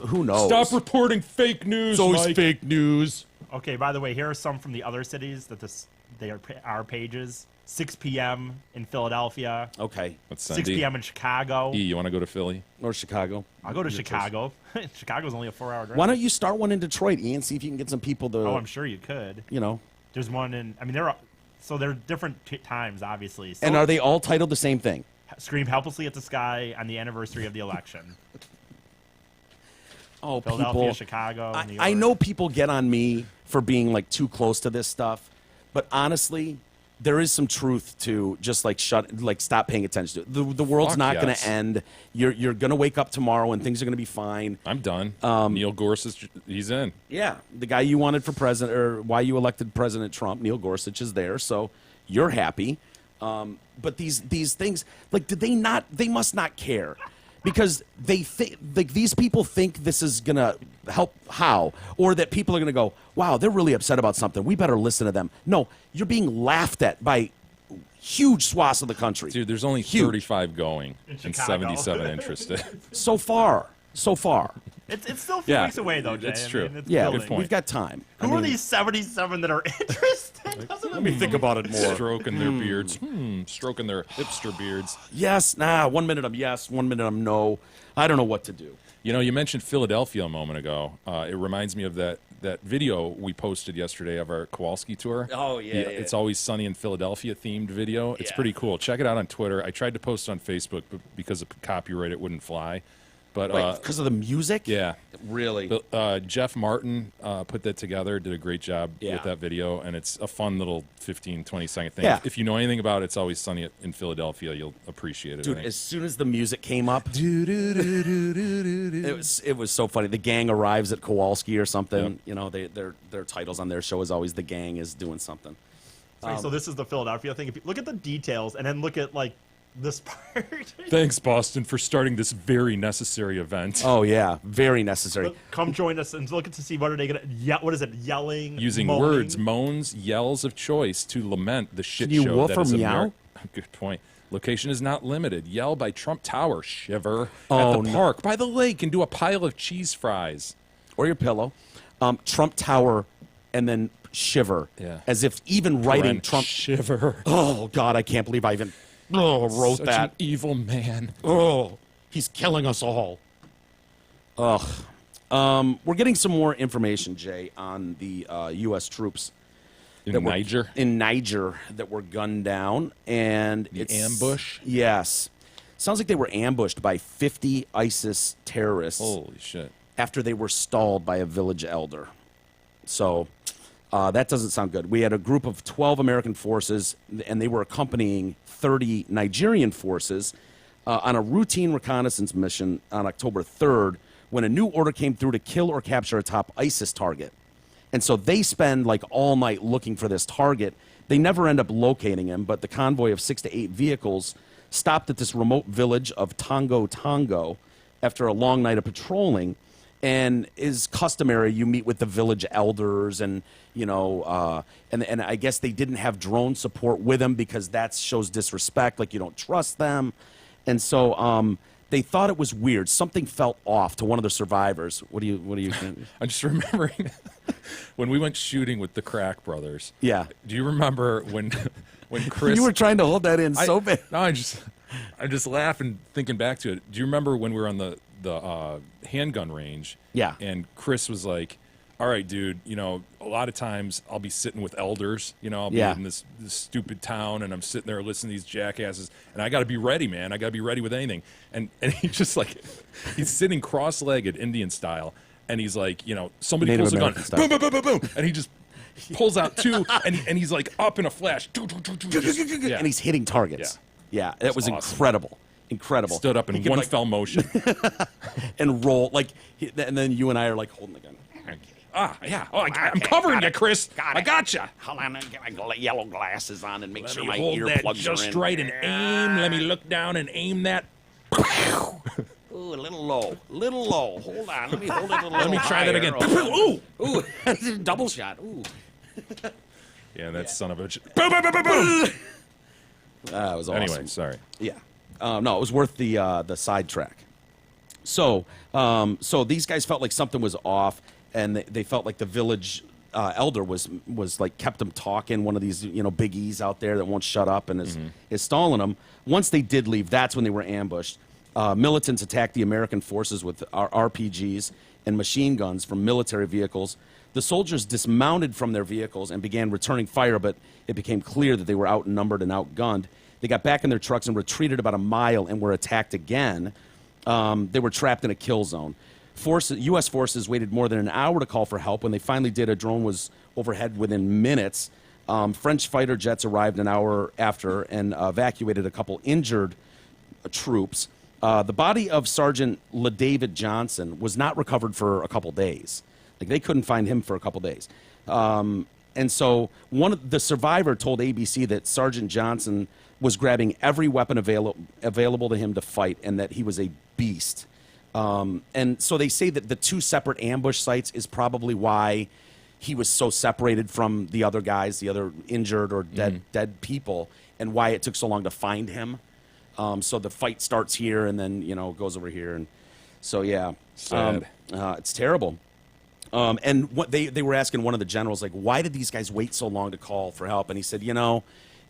who knows? Stop reporting fake news. Mike. fake news. Okay, by the way, here are some from the other cities that they are our pages. 6 p.m. in Philadelphia. Okay, Let's 6 send E. p.m. in Chicago. E, you want to go to Philly? or Chicago. I'll go to Chicago. Chicago's only a 4-hour drive. Why don't you start one in Detroit, Ian? See if you can get some people to. Oh, I'm sure you could. You know. There's one in. I mean, they're different times, obviously. So And are they all titled the same thing? scream helplessly at the sky on the anniversary of the election? Oh, Philadelphia, people. Chicago, New York. I know people get on me for being like too close to this stuff, but honestly, there is some truth to just like stop paying attention to it. The world's Fuck not going yes. to end. You're going to wake up tomorrow and things are going to be fine. I'm done. Neil Gorsuch, he's in. Yeah, the guy you wanted for president, or why you elected President Trump, Neil Gorsuch, is there, so you're happy. But these things, like, did they not? They must not care, because they think, like, these people think this is gonna help. How? Or that people are gonna go, wow, they're really upset about something. We better listen to them. No, you're being laughed at by huge swaths of the country. Dude, there's only Huge. 35 going and Chicago. 77 interested. So far. It's still a few Yeah, weeks away, though, Jay. it's I true. mean, it's Yeah, building. Good point. we've got time. Who are these 77 that are interested? Let me think about it more. Stroking their beards. Stroking their hipster beards. Yes, nah. 1 minute I'm yes, 1 minute I'm no. I don't know what to do. You know, you mentioned Philadelphia a moment ago. It reminds me of that video we posted yesterday of our Kowalski tour. Oh, yeah. It's Always Sunny in Philadelphia themed video. It's Yeah. pretty cool. Check it out on Twitter. I tried to post on Facebook, but because of copyright, it wouldn't fly. But Wait, because of the music? yeah. Really? But, Jeff Martin put that together, did a great job Yeah. with that video, and it's a fun little 15, 20-second thing. Yeah. If you know anything about It's Always Sunny in Philadelphia, you'll appreciate it. I Dude, think. as soon as the music came up, it was so funny. The gang arrives at Kowalski or something. Yep. You know, their titles on their show is always the gang is doing something. So this is the Philadelphia thing. If you look at the details and then look at, like, this part. Thanks, Boston, for starting this very necessary event. Oh yeah, very necessary. Come join us and look to see what are they going to what is it, yelling, Using moaning? words, moans, yells of choice to lament the shit Can you show woof that or is meow? Good point. Location is not limited. Yell by Trump Tower, shiver Oh, at the no. park, by the lake, and do a pile of cheese fries. Or your pillow. Trump Tower, and then shiver. Yeah. As if even writing Brent, Trump. shiver. Oh God, I can't believe I even wrote Such that. an evil man. Oh, he's killing us all. Ugh. We're getting some more information, Jay, on the U.S. troops In that were- Niger. in Niger that were gunned down, and The it's ambush? Yes, sounds like they were ambushed by 50 ISIS terrorists Holy shit. after they were stalled by a village elder. So that doesn't sound good. We had a group of 12 American forces, and they were accompanying 30 Nigerian forces on a routine reconnaissance mission on October 3rd when a new order came through to kill or capture a top ISIS target. And so they spend like all night looking for this target. They never end up locating him, but the convoy of 6 to 8 vehicles stopped at this remote village of Tongo Tongo after a long night of patrolling. And is customary, you meet with the village elders, and you know, and I guess they didn't have drone support with them because that shows disrespect, like you don't trust them, and so they thought it was weird. Something felt off to one of the survivors. What do you think? I'm just remembering when we went shooting with the Crack Brothers. Yeah. Do you remember when Chris? You were trying to hold that in so bad. No, I'm just laughing thinking back to it. Do you remember when we were on the handgun range? Yeah. And Chris was like, all right, dude, you know, a lot of times I'll be sitting with elders, you know, I'll be Yeah. in this stupid town and I'm sitting there listening to these jackasses and I got to be ready, man. I got to be ready with anything. And he just like, he's sitting cross-legged Indian style and he's like, you know, somebody Native pulls a gun, American style. boom, boom, boom, boom, boom. And he just pulls out two and he's like up in a flash. Yeah. And he's hitting targets. Yeah, that was awesome. incredible. Stood up He in could, one like, fell motion. and roll like, and then you and I are like holding the gun. Yeah. Oh, I'm covering you, Chris. I got you. Hold on, get my yellow glasses on and make Let sure me my hold that earplugs are just in. right and aim. Let me look down and aim that. Ooh, a little low. Hold on, let me hold it a little Let me try that again. higher. Ooh, double shot. Ooh, Yeah, that son of a bitch. Boom, boom, boom, boom, boom. that was awesome. Anyway, sorry. Yeah. No, it was worth the sidetrack. So these guys felt like something was off, and they felt like the village elder was like kept them talking. One of these big E's out there that won't shut up and is stalling them. Once they did leave, that's when they were ambushed. Militants attacked the American forces with RPGs and machine guns from military vehicles. The soldiers dismounted from their vehicles and began returning fire, but it became clear that they were outnumbered and outgunned. They got back in their trucks and retreated about a mile and were attacked again. They were trapped in a kill zone. U.S. forces waited more than an hour to call for help. When they finally did, a drone was overhead within minutes. French fighter jets arrived an hour after and evacuated a couple injured troops. The body of Sergeant LaDavid Johnson was not recovered for a couple days. Like, they couldn't find him for a couple days. And so the survivor told ABC that Sergeant Johnson was grabbing every weapon available to him to fight, and that he was a beast. And so they say that the two separate ambush sites is probably why he was so separated from the other guys, the other injured or dead people, and why it took so long to find him. So the fight starts here and then goes over here, and so yeah, Sad. it's terrible. And what they were asking one of the generals, like, why did these guys wait so long to call for help? And he said,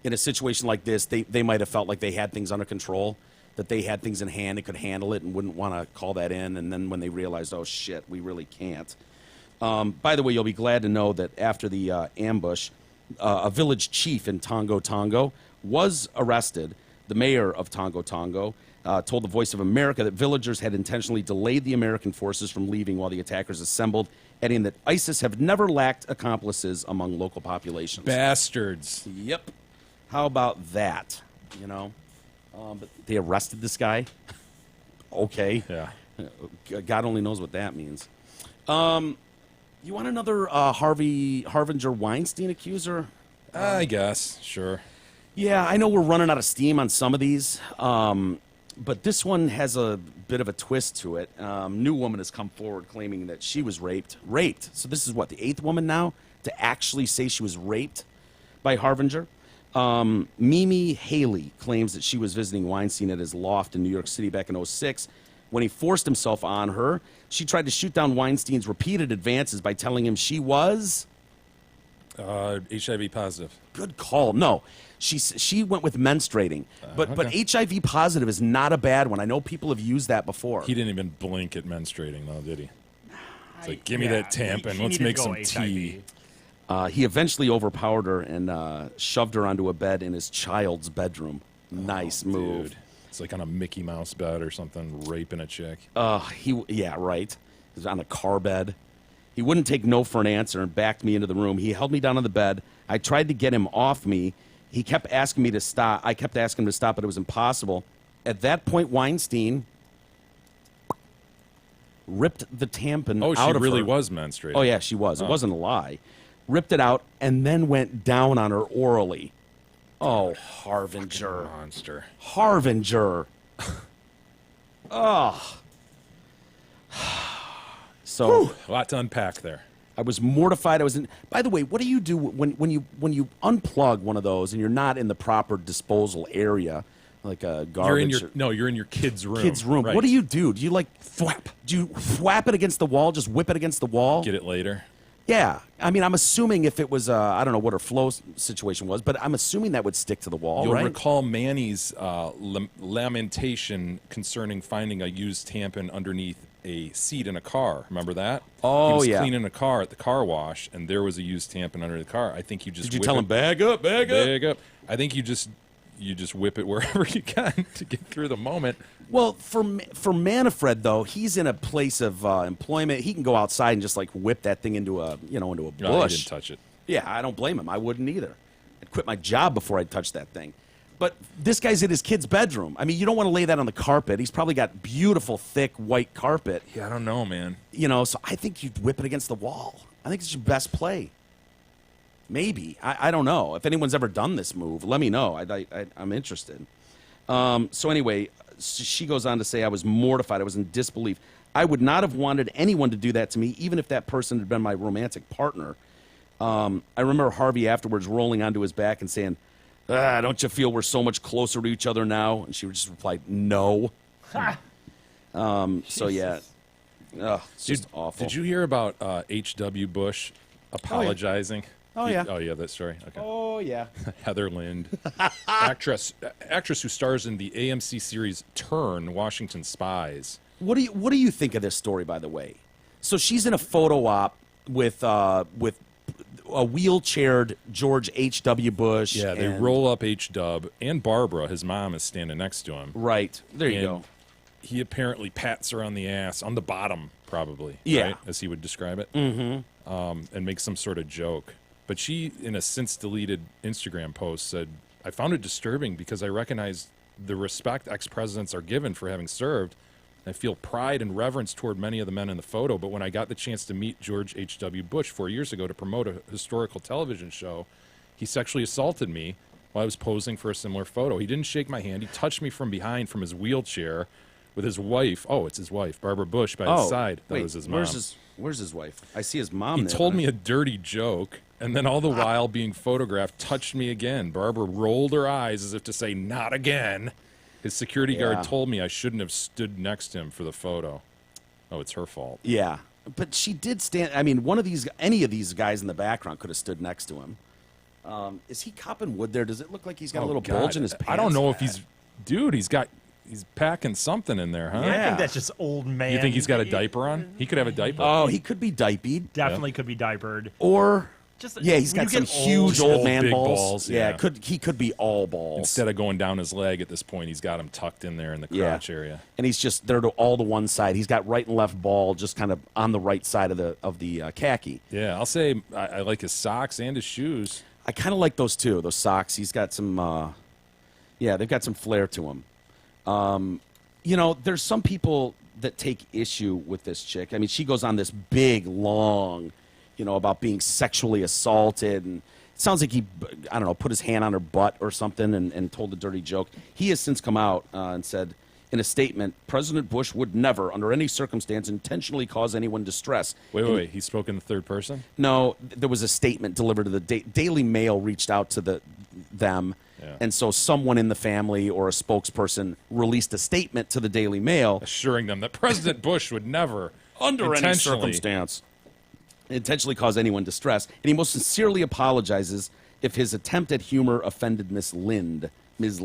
in a situation like this, they might have felt like they had things under control, that they had things in hand and could handle it and wouldn't want to call that in. And then when they realized, oh, shit, we really can't. By the way, you'll be glad to know that after the ambush, a village chief in Tongo Tongo was arrested. The mayor of Tongo Tongo told the Voice of America that villagers had intentionally delayed the American forces from leaving while the attackers assembled, adding that ISIS have never lacked accomplices among local populations. Bastards. Yep. How about that? But they arrested this guy. Okay. Yeah. God only knows what that means. You want another Harbinger Weinstein accuser? I guess. Sure. Yeah, I know we're running out of steam on some of these, but this one has a bit of a twist to it. New woman has come forward claiming that she was raped. So this is what, the 8th woman now to actually say she was raped by Harbinger? Mimi Haley claims that she was visiting Weinstein at his loft in New York City back in 2006. When he forced himself on her, she tried to shoot down Weinstein's repeated advances by telling him she was... HIV positive. Good call. No, she went with menstruating, but HIV positive is not a bad one. I know people have used that before. He didn't even blink at menstruating, though, did he? It's like, give me that tampon. Let's make some tea. He eventually overpowered her and shoved her onto a bed in his child's bedroom. Nice move. Dude. It's like on a Mickey Mouse bed or something, raping a chick. Yeah, right. He was on a car bed. He wouldn't take no for an answer and backed me into the room. He held me down on the bed. I tried to get him off me. He kept asking me to stop. I kept asking him to stop, but it was impossible. At that point, Weinstein ripped the tampon Oh, out she of really her. was menstruating. Oh, yeah, she was. It wasn't a lie. Ripped it out and then went down on her orally. Oh, Harbinger. Monster. Harbinger. Oh. So A lot to unpack there. I was mortified. By the way, what do you do when you unplug one of those and you're not in the proper disposal area, like a garbage? You're in your kid's room. Kid's room. Right. What do? You like thwap? Do you thwap it against the wall? Just whip it against the wall? Get it later. Yeah, I mean, I'm assuming if it was, I don't know what her flow situation was, but I'm assuming that would stick to the wall, You'll right? recall Manny's lamentation concerning finding a used tampon underneath a seat in a car. Remember that? Oh, he was yeah. cleaning a car at the car wash, and there was a used tampon under the car. I think you just Did you whip tell it- him bag up? bag up. I think you just whip it wherever you can to get through the moment. Well, for Manfred though, he's in a place of employment. He can go outside and just like whip that thing into a into a bush. No, I didn't touch it. Yeah, I don't blame him. I wouldn't either. I'd quit my job before I'd touch that thing. But this guy's in his kid's bedroom. I mean, you don't want to lay that on the carpet. He's probably got beautiful, thick, white carpet. Yeah, I don't know, man. So I think you'd whip it against the wall. I think it's your best play. Maybe. I don't know. If anyone's ever done this move, let me know. I'm interested. So anyway, she goes on to say, I was mortified. I was in disbelief. I would not have wanted anyone to do that to me, even if that person had been my romantic partner. I remember Harvey afterwards rolling onto his back and saying, don't you feel we're so much closer to each other now? And she just replied, no. So yeah. It's just awful. Did you hear about H.W. Bush apologizing? Oh, yeah. Oh, yeah, that story. Okay. Oh, yeah. Heather Lind, actress who stars in the AMC series Turn: Washington Spies. What do you think of this story, by the way? So she's in a photo op with a wheelchaired George H.W. Bush. Yeah, they and- roll up H-Dub, and Barbara, his mom, is standing next to him. Right. There you And go. He apparently pats her on the ass, on the bottom, probably. Yeah. Right, as he would describe it. Mm-hmm. And makes some sort of joke. But she, in a since-deleted Instagram post, said, I found it disturbing because I recognize the respect ex-presidents are given for having served. I feel pride and reverence toward many of the men in the photo, but when I got the chance to meet George H.W. Bush 4 years ago to promote a historical television show, he sexually assaulted me while I was posing for a similar photo. He didn't shake my hand. He touched me from behind from his wheelchair with his wife. Oh, it's his wife, Barbara Bush, by his side. That wait, was his mom. Where's his wife? I see his mom He there. told me a dirty joke, and then all the while being photographed, touched me again. Barbara rolled her eyes as if to say, not again. His security Yeah. guard told me I shouldn't have stood next to him for the photo. Oh, it's her fault. Yeah. But she did stand. I mean, any of these guys in the background could have stood next to him. Is he copping wood there? Does it look like he's got a little God. bulge in his pants? I don't know if he's packing something in there, huh? I Yeah. think that's just old man. You think he's got a diaper on? He could have a diaper. Oh, he could be diapered. Definitely could be diapered. Or Just yeah, he's when got you some get huge old, old man big balls. balls, Yeah, yeah. he could be all balls. Instead of going down his leg at this point, he's got him tucked in there in the crotch area. And he's just there to all to one side. He's got right and left ball just kind of on the right side of the khaki. Yeah, I'll say I like his socks and his shoes. I kind of like those too. Those socks. He's got some. They've got some flair to him. There's some people that take issue with this chick. I mean, she goes on this big, long, about being sexually assaulted, and it sounds like he, I don't know, put his hand on her butt or something and told a dirty joke. He has since come out and said in a statement, President Bush would never, under any circumstance, intentionally cause anyone distress. Wait. He spoke in the third person? No, there was a statement delivered to the Daily Mail, reached out to them, Yeah. and so someone in the family or a spokesperson released a statement to the Daily Mail Assuring them that President Bush would never, under any intentionally- circumstance intentionally cause anyone distress, and he most sincerely apologizes if his attempt at humor offended Ms. Lind. This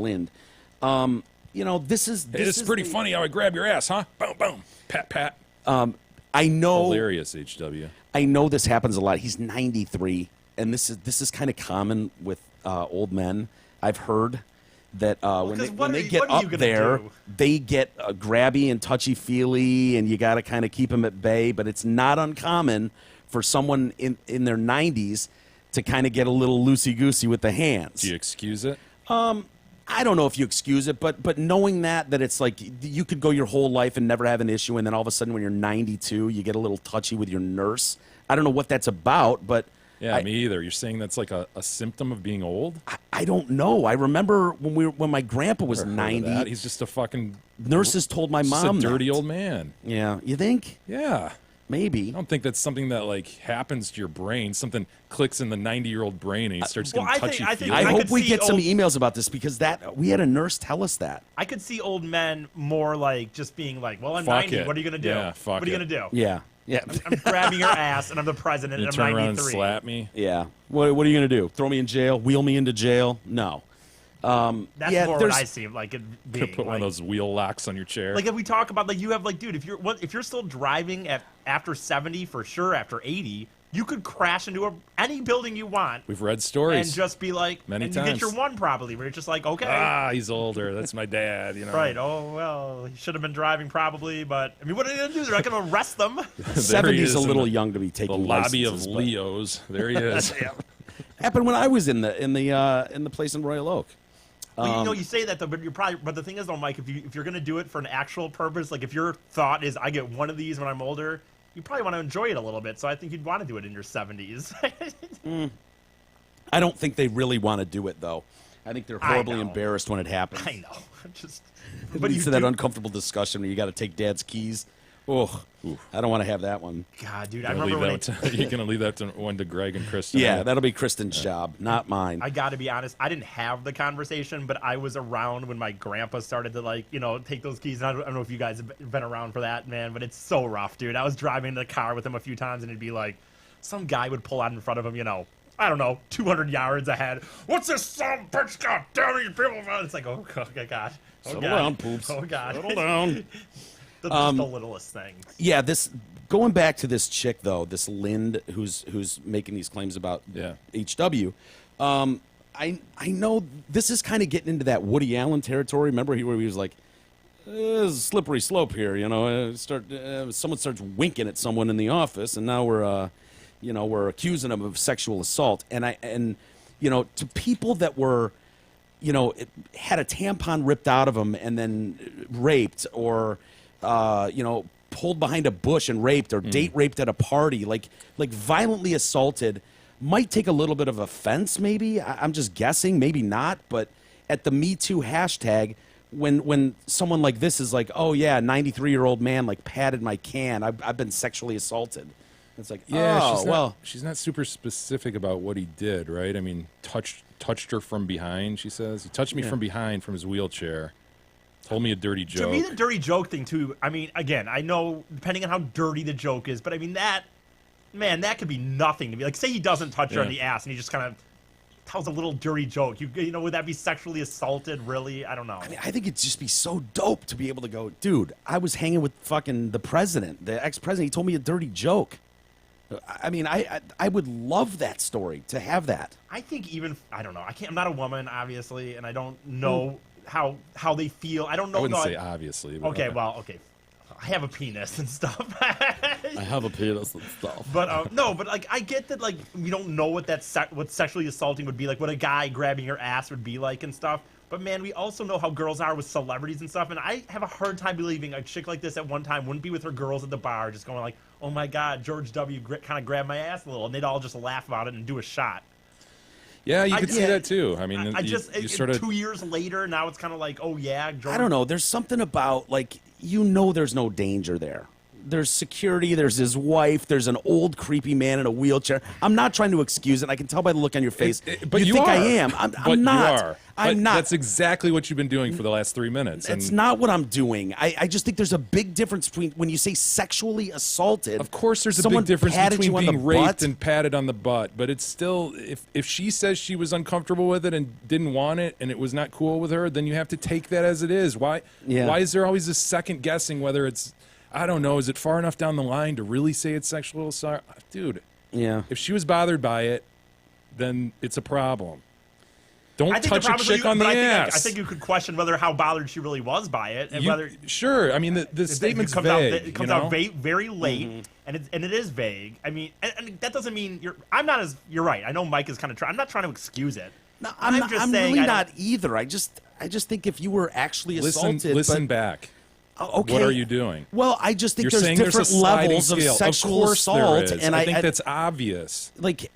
is It's pretty funny how I grab your ass, huh? Boom, boom. Pat, pat. I know. Hilarious, HW. I know this happens a lot. He's 93, and this is kind of common with old men. I've heard that when 'cause they, what when are they you- get what are you up gonna there, do? they get grabby and touchy-feely, and you got to kind of keep them at bay. But it's not uncommon for someone in their 90s to kind of get a little loosey-goosey with the hands. Do you excuse it? I don't know if you excuse it, but knowing that it's like you could go your whole life and never have an issue, and then all of a sudden when you're 92, you get a little touchy with your nurse. I don't know what that's about, but Yeah, me either. You're saying that's like a symptom of being old? I don't know. I remember when my grandpa was Never heard of 90. that. He's just a fucking Nurses told my just mom a dirty that. old man. Yeah, you think? Yeah. Maybe. I don't think that's something that like happens to your brain. Something clicks in the 90-year-old brain and he starts well, getting I think- touchy. I think- I I hope could we see get some old- emails about this because we had a nurse tell us that. I could see old men more like just being like, "Well, I'm Fuck 90. it. What are you gonna do? Yeah, fuck what are you it. gonna do?" Yeah. Yeah. I'm grabbing your ass, and I'm the president, You and turn I'm around and 93. slap me. Yeah. What are you going to do? Throw me in jail? Wheel me into jail? No. That's yeah, more what there's- I see like it Could being. put one of those wheel locks on your chair. Like if we talk about like you have like, dude, if you're still driving at after 70 for sure, after 80, you could crash into any building you want We've read stories. and just be like, Many and you get times. your one probably where you're just like, okay, Ah, he's older. That's my dad. You know. right? Oh well, he should have been driving probably, but I mean, what are they gonna do? They're not gonna arrest them. There he 70's is a in little the- young to be The taking lobby of licenses, but- Leo's. There he is. Happened when I was in the place in Royal Oak. Well, you know, you say that though, but the thing is though, Mike, if you're gonna do it for an actual purpose, like if your thought is I get one of these when I'm older, you probably want to enjoy it a little bit. So I think you'd want to do it in your 70s. I don't think they really want to do it though. I think they're I horribly know. embarrassed when it happens. I know, just But but you you to that do- uncomfortable discussion where you got to take Dad's keys. Oh, I don't want to have that one. God, dude, I Gonna remember when leave that you're gonna leave that to one to Greg and Kristen. Yeah, that'll be Kristen's job, not mine. I got to be honest, I didn't have the conversation, but I was around when my grandpa started to like, take those keys. And I don't know if you guys have been around for that, man, but it's so rough, dude. I was driving in the car with him a few times, and it'd be like, some guy would pull out in front of him, I don't know, 200 yards ahead. What's this son of a bitch? God damn it, you people! It's like, oh God. Oh, Settle God. down, poops. Oh God. Settle down. Just the littlest things. Yeah, this going back to this chick though, this Lind who's making these claims about Yeah. HW. I know this is kind of getting into that Woody Allen territory. Remember where he was like, "There's a slippery slope here." Someone starts winking at someone in the office, and now we're accusing them of sexual assault. And to people that were, had a tampon ripped out of them and then raped or pulled behind a bush and raped or date raped at a party, like violently assaulted, might take a little bit of offense, maybe. I'm just guessing, maybe not. But at the Me Too hashtag, when someone like this is like, oh yeah, 93-year-old man like patted my can, I've been sexually assaulted. It's like, Yeah, oh, she's not super specific about what he did, right? I mean, touched her from behind. She says he touched me from behind from his wheelchair. Told me a dirty To joke. me, the dirty joke thing too. I mean, again, I know depending on how dirty the joke is, but I mean that could be nothing to me. Like, say he doesn't touch her on Yeah. the ass, and he just kind of tells a little dirty joke. Would that be sexually assaulted? Really? I don't know. I mean, I think it'd just be so dope to be able to go, dude, I was hanging with fucking the president, the ex-president. He told me a dirty joke. I mean, I would love that story, to have that. I think I don't know. I'm not a woman, obviously, and I don't know how they feel. I don't know. I wouldn't no, say obviously. But Okay, well, okay. I have a penis and stuff. I have a penis and stuff. But no, but like I get that like we don't know what what sexually assaulting would be like, what a guy grabbing your ass would be like and stuff. But man, we also know how girls are with celebrities and stuff, and I have a hard time believing a chick like this at one time wouldn't be with her girls at the bar, just going like, "Oh my God, George W. kind of grabbed my ass a little," and they'd all just laugh about it and do a shot. Yeah, you I could see get- that too. I mean, you sort of 2 years later, now it's kind of like, oh yeah, George. I don't know. There's something about, like, there's no danger there. There's security. There's his wife. There's an old creepy man in a wheelchair. I'm not trying to excuse it. I can tell by the look on your face. But you think are. I am. I'm not. You are. I'm But not. That's exactly what you've been doing for the last 3 minutes. It's and not what I'm doing. I just think there's a big difference between when you say sexually assaulted. Of course, there's a someone big difference patted between you on the being raped butt. and patted on the butt. But it's still, if she says she was uncomfortable with it and didn't want it, and it was not cool with her, then you have to take that as it is. Why? Yeah. Why is there always this second guessing whether it's, I don't know, is it far enough down the line to really say it's sexual assault? Dude, Yeah. if she was bothered by it, then it's a problem. Don't I think touch the a problem is chick on the ass. I think you could question how bothered she really was by it, and whether Sure. I mean, the statement's vague. It comes out very late, Mm-hmm. and it is vague. I mean, and that doesn't mean you're right. I know Mike is kind of I'm not trying to excuse it. No, I'm just saying really I don't- not either. I just think if you were actually assaulted, Listen but, back. okay. What are you doing? Well, I just think You're there's saying different there's a sliding levels of scale. sexual Of course assault, there is. and I think that's obvious. like.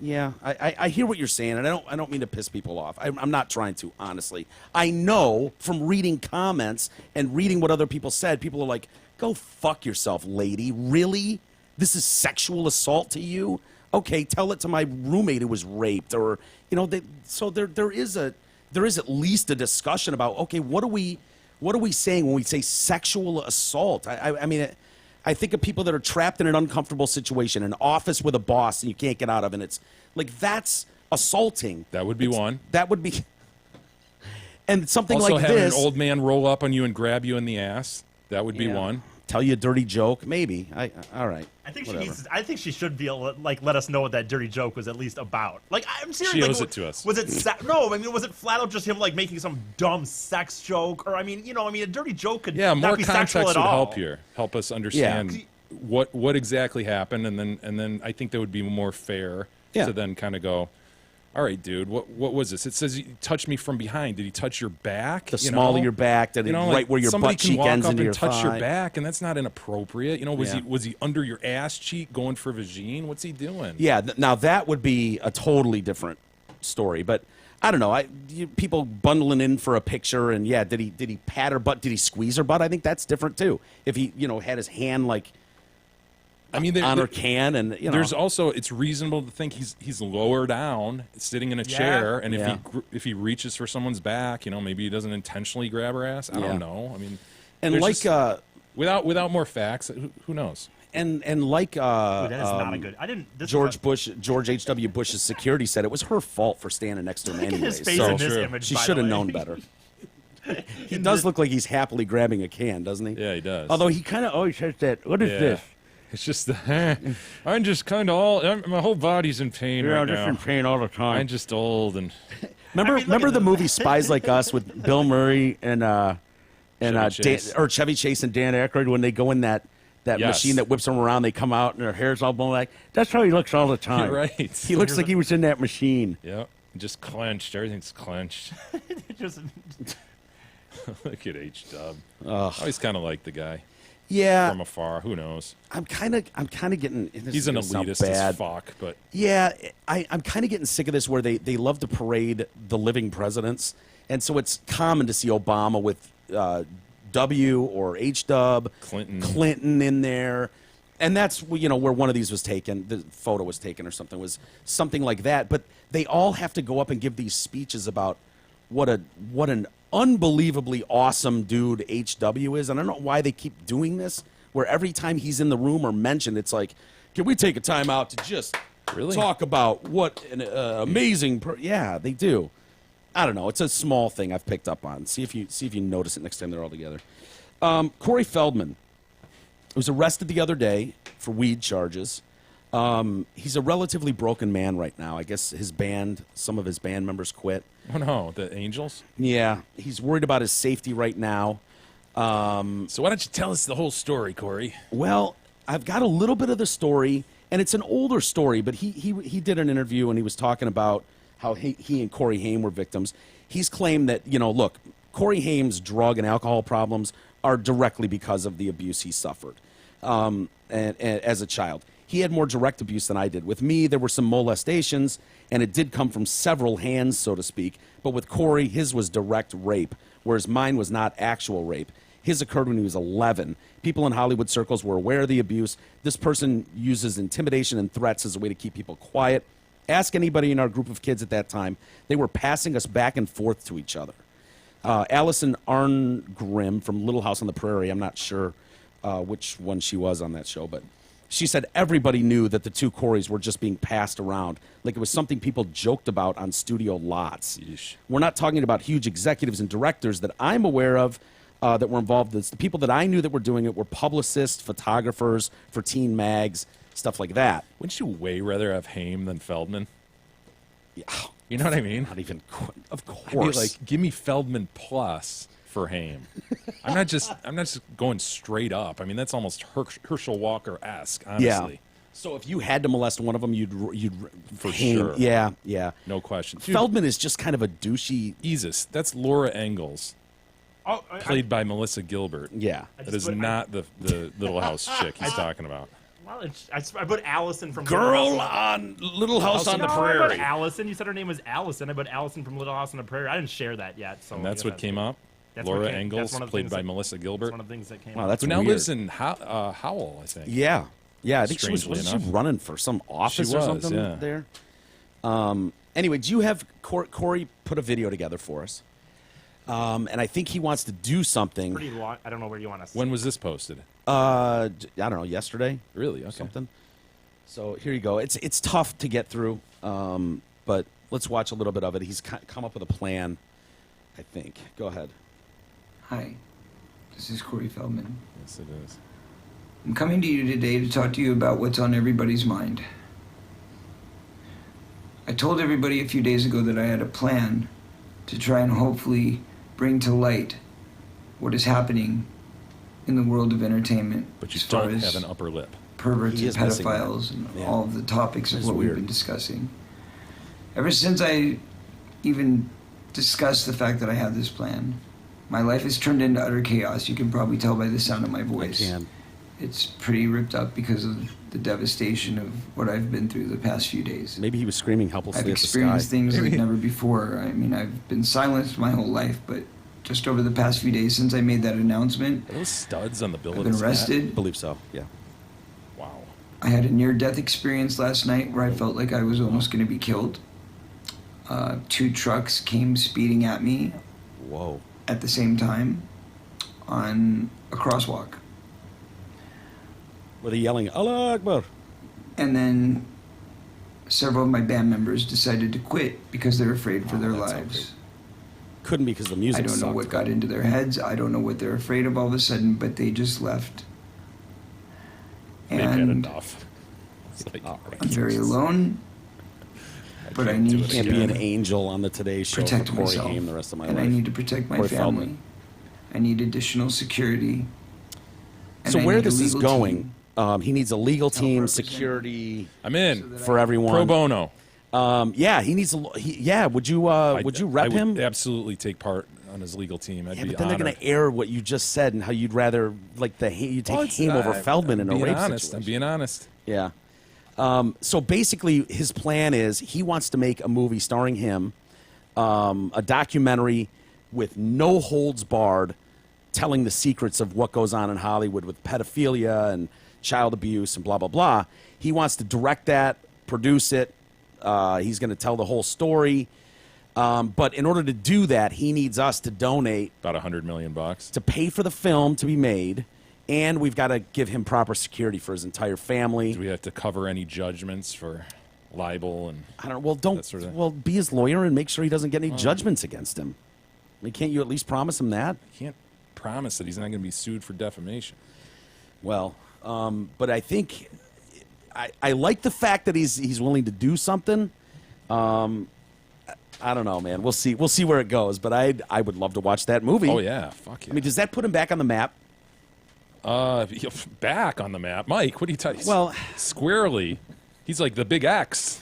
Yeah, I hear what you're saying, and I don't mean to piss people off. I'm not trying to, honestly. I know from reading comments and reading what other people said, people are like, "Go fuck yourself, lady. Really? This is sexual assault to you? Okay, tell it to my roommate who was raped, or so there is at least a discussion about, okay, what are we saying when we say sexual assault? I mean, I think of people that are trapped in an uncomfortable situation, an office with a boss and you can't get out of, and it's like that's assaulting. That would be one. That would be, and something Also, like having this. an old man roll up on you and grab you in the ass. That would be Yeah. one. Tell you a dirty joke, maybe. All right. I think Whatever. she needs. I think she should be able to, like, let us know what that dirty joke was at least about. Like, I'm serious. She like, owes it to us. Was it no? I mean, was it flat out just him like making some dumb sex joke? Or I mean, a dirty joke could Yeah, not more be context sexual would at all. help here. Help us understand what exactly happened, and then I think that would be more fair Yeah. to then kind of go, all right, dude, what was this? It says he touched me from behind. Did he touch your back? The small of your back, like, right where your somebody butt can cheek walk ends up into and your touch your thigh. back, and that's not inappropriate. Was Yeah. he under your ass cheek going for vagine? What's he doing? Yeah, now that would be a totally different story. But I don't know. People bundling in for a picture, and yeah, did he pat her butt? Did he squeeze her butt? I think that's different too. If he had his hand like I mean, on her can, and there's also it's reasonable to think he's lower down, sitting in a chair, and Yeah. if he reaches for someone's back, maybe he doesn't intentionally grab her ass. I Yeah. don't know. I mean, and there's like just- without more facts, who knows? and like Dude, that is not a good. I didn't. This George is George H.W. Bush's security said it was her fault for standing next to him Look at anyway. his face So in this True. image. she by the should have way. known better. He does look like he's happily grabbing a can, doesn't he? Yeah, he does. Although he kind of always has that. What is Yeah. this? It's just I'm just kind of my whole body's in pain right now. pain all the time. I'm just old and Remember the movie Spies Like Us with Bill Murray and Chevy Chase. or Chevy Chase and Dan Aykroyd when they go in that Yes. machine that whips them around, they come out and their hair's all blown back. That's how he looks all the time. Right. He looks like he was in that machine. yeah, just clenched. Everything's clenched. Just, Look at H-Dub. I always kind of like the guy Yeah, from afar. Who knows? I'm kind of getting. This He's is an gonna sound elitist bad. as fuck, but Yeah, I'm kind of getting sick of this where they love to parade the living presidents. And so it's common to see Obama with W or H-Dub, Clinton in there. And that's, where one of these was taken, the photo was taken or something, was something like that. But they all have to go up and give these speeches about what an unbelievably awesome dude H.W. is. And I don't know why they keep doing this, where every time he's in the room or mentioned, it's like, can we take a time out to just Really? talk about what an amazing yeah, they do. I don't know. It's a small thing I've picked up on. See if you notice it next time they're all together. Corey Feldman was arrested the other day for weed charges. He's a relatively broken man right now. I guess some of his band members quit. oh no, the Angels. Yeah, he's worried about his safety right now. So why don't you tell us the whole story, Corey? Well, I've got a little bit of the story, and it's an older story, but he did an interview and he was talking about how he and Corey Haim were victims. He's claimed that, look, Corey Haim's drug and alcohol problems are directly because of the abuse he suffered and as a child. He had more direct abuse than I did. With me, there were some molestations, and it did come from several hands, so to speak. But with Corey, his was direct rape, whereas mine was not actual rape. His occurred when he was 11. People in Hollywood circles were aware of the abuse. This person uses intimidation and threats as a way to keep people quiet. Ask anybody in our group of kids at that time. They were passing us back and forth to each other. Allison Arngrim from Little House on the Prairie, I'm not sure which one she was on that show, but she said everybody knew that the two Coreys were just being passed around like it was something people joked about on studio lots. Yeesh. We're not talking about huge executives and directors that I'm aware of that were involved. The people that I knew that were doing it were publicists, photographers for teen mags, stuff like that. Wouldn't you way rather have Haim than Feldman? Yeah, You know what I mean? not even, of I'd be course. like, give me Feldman plus for Haim. I'm not just going straight up. I mean, that's almost Herschel Walker-esque, honestly. Yeah. So if you had to molest one of them, you'd For Haim. sure. Yeah, yeah. No question. Dude, Feldman is just kind of a douchey. Jesus, that's Laura Ingalls, oh, played by Melissa Gilbert. Yeah. That is not the Little House chick he's talking about. well, I put Allison from Girl on Little House on the No, I put Prairie. Allison. You said her name was Allison. I put Allison from Little House on the Prairie. I didn't share that yet. So And that's I guess what came up. That's what Laura came- Ingalls, that's one of the played things by that- Melissa That's Gilbert, one of the things that came Wow, up. that's who now weird. lives in Howell, I think. Yeah. Yeah, I think she was Strangely enough. running for some office She or was, something yeah. there. Anyway, do you have Corey put a video together for us? And I think he wants to do something. Pretty long. I don't know where you want to. When was this posted? I don't know, yesterday. Really? Okay. Something. So here you go. It's tough to get through, but let's watch a little bit of it. He's come up with a plan, I think. Go ahead. Hi, this is Corey Feldman. Yes, it is. I'm coming to you today to talk to you about what's on everybody's mind. I told everybody a few days ago that I had a plan to try and hopefully bring to light what is happening in the world of entertainment. But you as far don't as have an upper lip. perverts He and is missing that. pedophiles and Yeah. all of the topics of It's what weird. we've been discussing. Ever since I even discussed the fact that I had this plan, my life has turned into utter chaos. You can probably tell by the sound of my I voice. can. It's pretty ripped up because of the devastation of what I've been through the past few days. Maybe he was screaming I've helplessly at the sky. experienced things like never before. I mean, I've been silenced my whole life, but just over the past few days since I made that announcement, Are those studs on the bill I've of been his hat? I arrested. believe so, yeah. Wow. I had a near-death experience last night where I felt like I was almost going to be killed. 2 trucks came speeding at me Whoa. at the same time on a crosswalk. Were they yelling, Allah Akbar? And then several of my band members decided to quit because they're afraid for their that's lives. Couldn't because the music I don't know sucked. what got into their heads. I don't know what they're afraid of all of a sudden, but they just left. They've had And enough. It's like, I'm very alone, but I can't do need it Can't to be an angel on the Today Show protect for Corey myself. Haim the rest of my and life. I need to protect my Corey family. Feldman. I need additional security. And So I where need a this is legal going, team. he needs a legal team, represent security I'm in. for everyone. Pro bono. Yeah, he needs yeah, would you rep I would him? absolutely take part on his legal team. I'd Yeah, be but then they're honored. going to air what you just said and how you'd rather like you take Well, it's- Haim over Feldman in a being rape honest. situation. I'm being honest. Yeah. So basically, his plan is he wants to make a movie starring him, a documentary with no holds barred, telling the secrets of what goes on in Hollywood with pedophilia and child abuse and blah, blah, blah. He wants to direct that, produce it. He's going to tell the whole story. But in order to do that, he needs us to donate About $100 million. to pay for the film to be made. And we've got to give him proper security for his entire family. Do we have to cover any judgments for libel and? I don't. Well, don't. That sort of- Well, be his lawyer and make sure he doesn't get any judgments against him. I mean, can't you at least promise him that? Can't promise that he's not going to be sued for defamation. Well, but I think I like the fact that he's willing to do something. I don't know, man. We'll see. We'll see where it goes. But I would love to watch that movie. Oh yeah, fuck yeah. I mean, does that put him back on the map? Back on the map, Mike. What are you talking? Well- squarely, he's like the big X.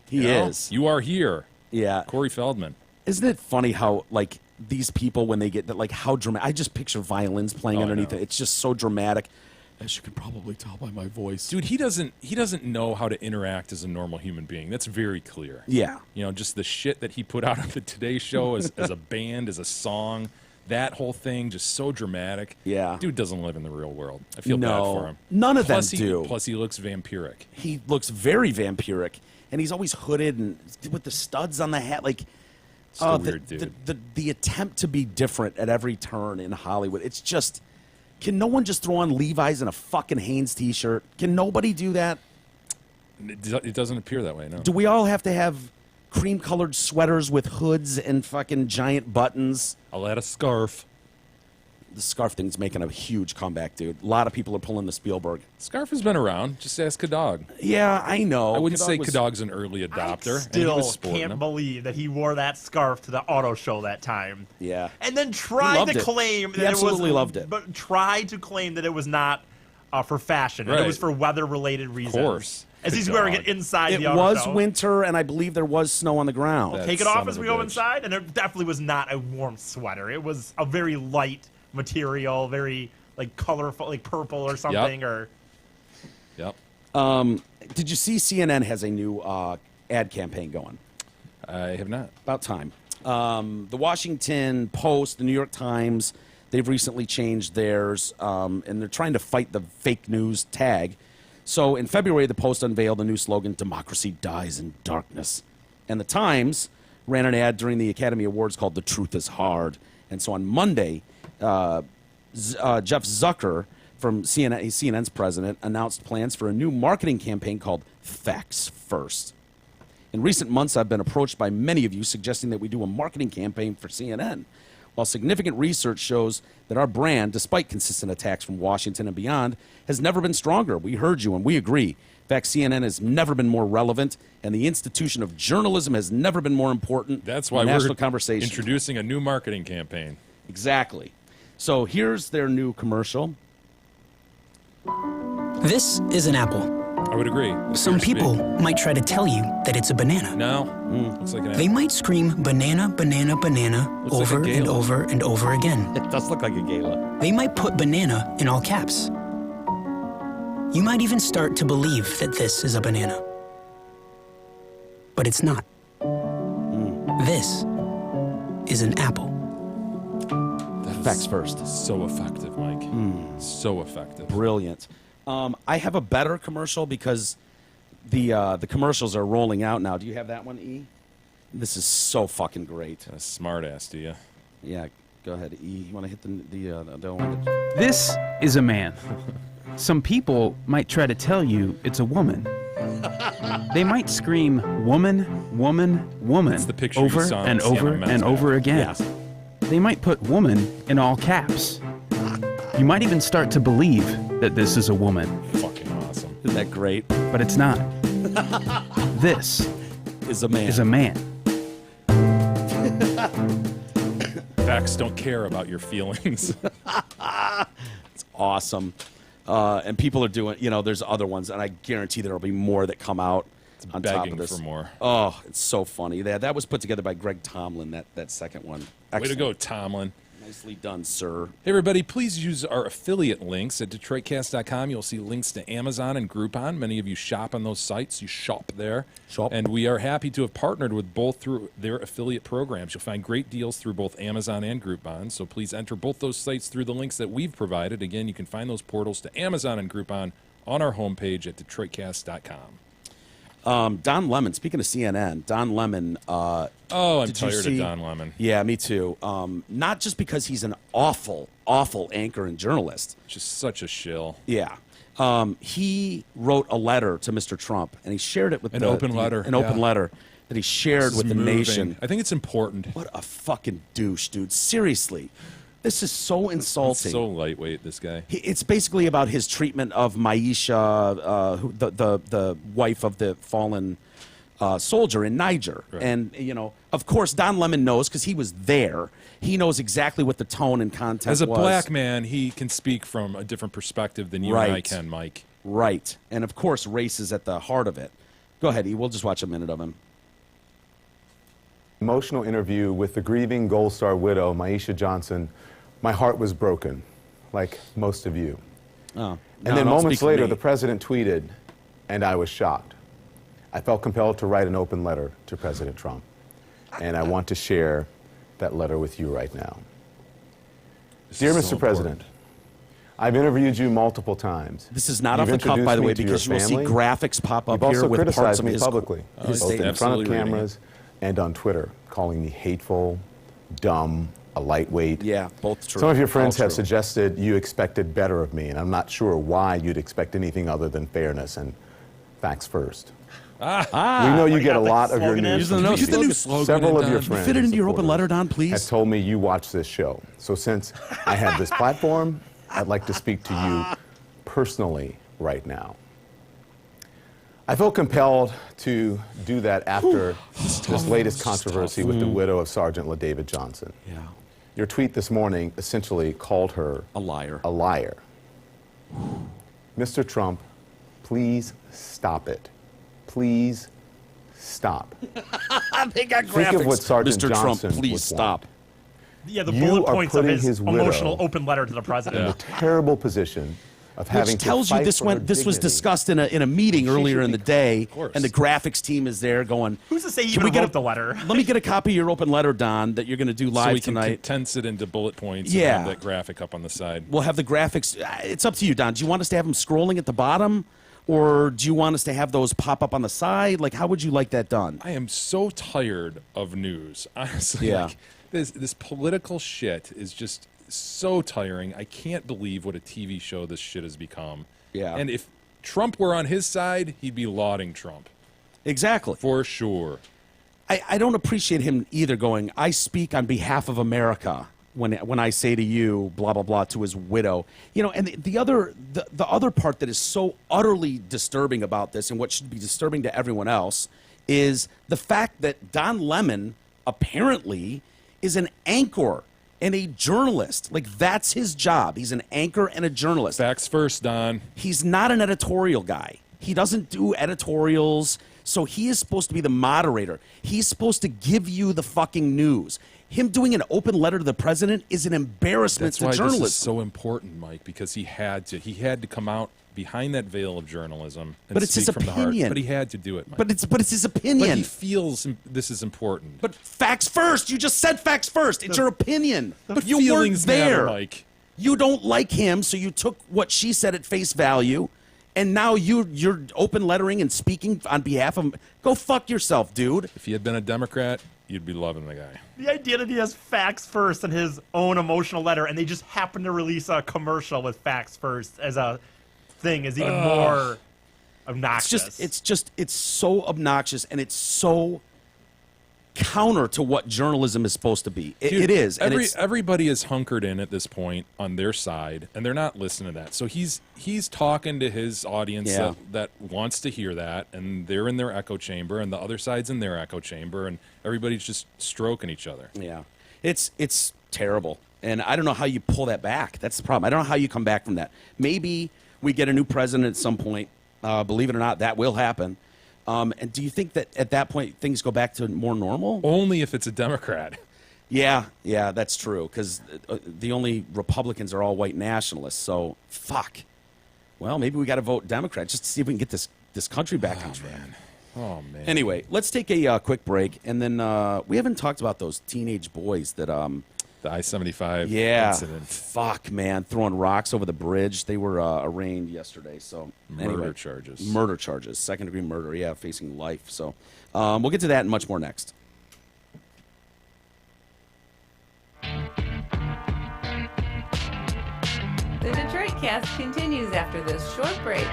He you know? is. You are here, Yeah. Corey Feldman. Isn't it funny how like these people when they get that like how dramatic? I just picture violins playing Oh, I underneath know. it. It's just so dramatic. As you can probably tell by my voice, Dude, he doesn't know how to interact as a normal human being. That's very clear. Yeah. You know, just the shit that he put out on the Today Show as a band, as a song, that whole thing, just so dramatic. Yeah. Dude doesn't live in the real world. I feel No. bad for him. None of them Plus do. Plus, he looks vampiric. He looks very vampiric, and he's always hooded and with the studs on the hat. Like, So the, weird, dude. the attempt to be different at every turn in Hollywood. It's just, can no one just throw on Levi's and a fucking Hanes t-shirt? Can nobody do that? It doesn't appear that way, no. Do we all have to have cream-colored sweaters with hoods and fucking giant buttons? I'll add a scarf. The scarf thing's making a huge comeback, dude. A lot of people are pulling the Spielberg. Scarf has been around. Just ask Kadog. Yeah, I know. I wouldn't say was- Kadog's an early adopter. and he Still was sporting can't them. believe that he wore that scarf to the auto show that time. Yeah. And then tried loved to it. claim He that absolutely it was loved it. But tried to claim that it was not for fashion. That Right. it was for weather-related reasons. course. As he's Good wearing dog. it inside It the auto was show. winter, and I believe there was snow on the ground. That Take it son off of as a we go bitch. inside, and it definitely was not a warm sweater. It was a very light material, very like colorful, like purple or something. Or Yep. Did you see CNN has a new ad campaign going? I have not. About time. The Washington Post, the New York Times, they've recently changed theirs, and they're trying to fight the fake news tag. So in February, the Post unveiled a new slogan, "Democracy dies in darkness." And the Times ran an ad during the Academy Awards called "The Truth is Hard." And so on Monday, Jeff Zucker from CNN, CNN's president, announced plans for a new marketing campaign called Facts First. In recent months, I've been approached by many of you suggesting that we do a marketing campaign for CNN. While significant research shows that our brand, despite consistent attacks from Washington and beyond, has never been stronger. We heard you and we agree. In fact, CNN has never been more relevant, and the institution of journalism has never been more important. That's why in we're national conversation. introducing a new marketing campaign. Exactly. So here's their new commercial. This is an apple. I would agree. Some Appears to be. people might try to tell you that it's a banana. No, looks like an They might scream banana, banana, banana Looks like a over and gala. over and over again. It does look like a gala. They might put banana in all caps. You might even start to believe that this is a banana. But it's not. This is an apple. Facts First. So effective, Mike. So effective. Brilliant. I have a better commercial because the commercials are rolling out now. Do you have that one, E? This is so fucking great. A smart ass, do you? Yeah, go ahead, E. You want to hit the one? This is a man. Some people might try to tell you it's a woman. They might scream woman, woman, woman That's the picture you over saw and in Sam over Men's and ad. over again. Yes. They might put woman in all caps. You might even start to believe that this is a woman, Fucking awesome. Isn't that great? but it's not. This Is a man. is a man. Facts don't care about your feelings. Awesome. And people are doing, there's other ones, and I guarantee there will be more that come out on top begging of this. for more. Oh, it's so funny. That was put together by Greg Tomlin, that second one. Way Excellent. to go, Tomlin. Nicely done, sir. Hey, everybody, please use our affiliate links at DetroitCast.com. You'll see links to Amazon and Groupon. Many of you shop on those sites. You shop there. Shop. And we are happy to have partnered with both through their affiliate programs. You'll find great deals through both Amazon and Groupon. So please enter both those sites through the links that we've provided. Again, you can find those portals to Amazon and Groupon on our homepage at DetroitCast.com. Don Lemon, speaking of CNN, Don Lemon. I'm Did you tired see- of Don Lemon. Yeah, me too. Not just because he's an awful, awful anchor and journalist. Just such a shill. Yeah. He wrote a letter to Mr. Trump, and he shared it with An open letter, An open yeah. letter that he shared This with is the moving. nation. I think it's important. What a fucking douche, dude. Seriously. This is so insulting. So lightweight, this guy. It's basically about his treatment of Maisha, the wife of the fallen soldier in Niger. Right. And, of course, Don Lemon knows because he was there. He knows exactly what the tone and content As a was. black man, he can speak from a different perspective than you and I Right. can, Mike. Right. And, of course, race is at the heart of it. Go ahead, E. We'll just watch a minute of him. Emotional interview with the grieving Gold Star widow, Maisha Johnson. My heart was broken, like most of you. Oh. And then moments later, the president tweeted, and I was shocked. I felt compelled to write an open letter to President Trump. And I want to share that letter with you right now. Dear is so Mr. President, I've interviewed you multiple times. This is not You've off the cuff, by the way, introduced me to because your you will see family. graphics pop up You've here also with parts criticized of me his publicly, his both in statement. front of Absolutely reading cameras and on Twitter, calling me hateful, dumb, a lightweight. Yeah, both true. Some of your friends All have true. suggested you expected better of me, and I'm not sure why you'd expect anything other than fairness and facts first. We know you get a lot of your slogan in? news. Use the from new- TV. use the new slogan Several in, of your Don. friends Fit it and into your open supporters letter, Don, please. have told me you watch this show. So since I have this platform, I'd like to speak to you personally right now. I felt compelled to do that after this latest controversy with the widow of Sergeant LaDavid Johnson. Yeah. Your tweet this morning essentially called her A liar. a liar. Mr. Trump, please stop it. Please stop. They got Think of what Sergeant Mr. Trump, Johnson please would stop. want. Yeah, the You bullet are points of putting his his widow emotional open letter to the president. In the terrible position of having Which tells to you fight this for her this was dignity. discussed in a meeting She earlier should in be the day, course. and the graphics team is there going. Who's to say he "Can we even get wrote the letter? Let me get a copy of your open letter, Don, that you're going to do So live we can tonight. condense it into bullet points Yeah. and have that graphic up on the side. We'll have the graphics. It's up to you, Don. Do you want us to have them scrolling at the bottom, Or do you want us to have those pop up on the side? Like, how would you like that done? I am so tired of news. Honestly, Yeah. like, this political shit is just so tiring. I can't believe what a TV show this shit has become. Yeah. And if Trump were on his side, he'd be lauding Trump. Exactly. For sure. I don't appreciate him either going, I speak on behalf of America when I say to you, blah, blah, blah, to his widow. You know, and the other part that is so utterly disturbing about this and what should be disturbing to everyone else is the fact that Don Lemon apparently is an anchor and a journalist. Like, that's his job. He's an anchor and a journalist. Facts first, Don. He's not an editorial guy. He doesn't do editorials. So he is supposed to be the moderator. He's supposed to give you the fucking news. Him doing an open letter to the president is an embarrassment That's to why journalism. this is so important, Mike, because he had to come out behind that veil of journalism and But it's his speak from the heart. opinion. But he had to do it, Mike. But it's his opinion. But he feels this is important. But facts first. You just said facts first. It's your opinion. But you weren't feelings matter, there. Mike. You don't like him, so you took what she said at face value, and now you're open lettering and speaking on behalf of him. Go fuck yourself, dude. If he had been a Democrat, you'd be loving the guy. The idea that he has facts first in his own emotional letter, and they just happen to release a commercial with facts first as a thing is even more obnoxious. It's so obnoxious, and it's so counter to what journalism is supposed to be. Dude, it is. And everybody is hunkered in at this point on their side, and they're not listening to that. So he's talking to his audience Yeah. that wants to hear that, and they're in their echo chamber, and the other side's in their echo chamber, and everybody's just stroking each other. Yeah, it's terrible, and I don't know how you pull that back. That's the problem. I don't know how you come back from that. Maybe we get a new president at some point. Believe it or not, that will happen. And do you think that at that point things go back to more normal? Only if it's a Democrat. Yeah, that's true. Because the only Republicans are all white nationalists. So fuck. Well, maybe we got to vote Democrat just to see if we can get this country back on track. Oh man. Anyway, let's take a quick break, and then we haven't talked about those teenage boys that the I-75 yeah, incident. fuck, man, throwing rocks over the bridge. They were arraigned yesterday. So Murder charges. Murder charges, second-degree murder. Yeah, facing life. So we'll get to that and much more next. The Detroit Cast continues after this short break.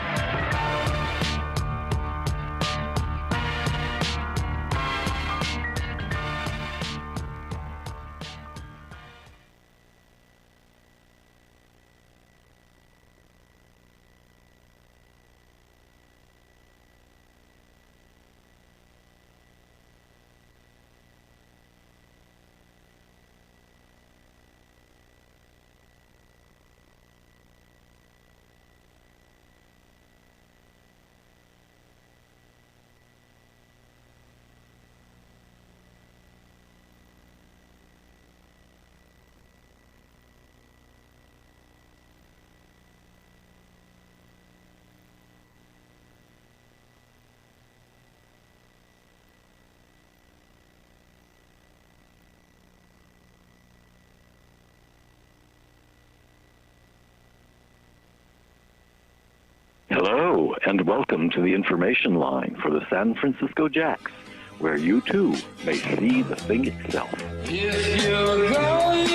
Hello, and welcome to the information line for the San Francisco Jacks, where you too may see the thing itself. If you're going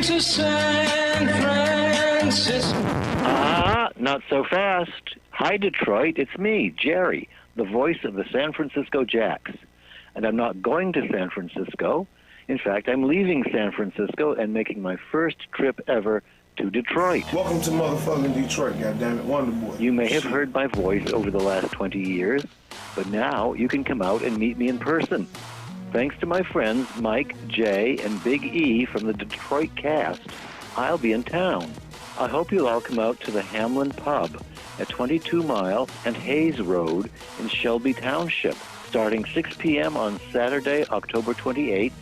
to San Francisco. Not so fast. Hi, Detroit. It's me, Jerry, the voice of the San Francisco Jacks. And I'm not going to San Francisco. In fact, I'm leaving San Francisco and making my first trip ever to Detroit. Welcome to motherfucking Detroit, goddammit, Wonder Boy. You may have heard my voice over the last 20 years, but now you can come out and meet me in person. Thanks to my friends Mike, Jay, and Big E from the Detroit Cast, I'll be in town. I hope you'll all come out to the Hamlin Pub at 22 Mile and Hayes Road in Shelby Township, starting 6 p.m. on Saturday, October 28th.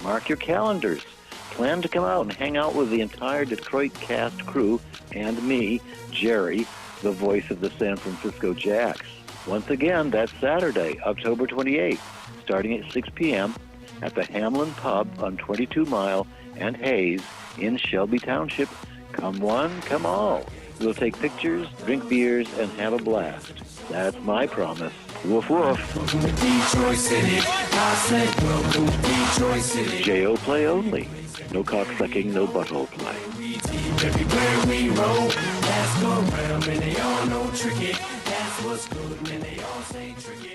Mark your calendars. Plan to come out and hang out with the entire Detroit Cast crew and me, Jerry, the voice of the San Francisco Jacks. Once again, that's Saturday, October 28th, starting at 6 p.m. at the Hamlin Pub on 22 Mile and Hayes in Shelby Township. Come one, come all. We'll take pictures, drink beers, and have a blast. That's my promise. Woof woof. Detroit City. I said welcome to Detroit City. J.O. play only. No cocksucking, no butthole play. Everywhere we roll, let's go around, man, they all know tricky. That's what's good, man, they all say tricky.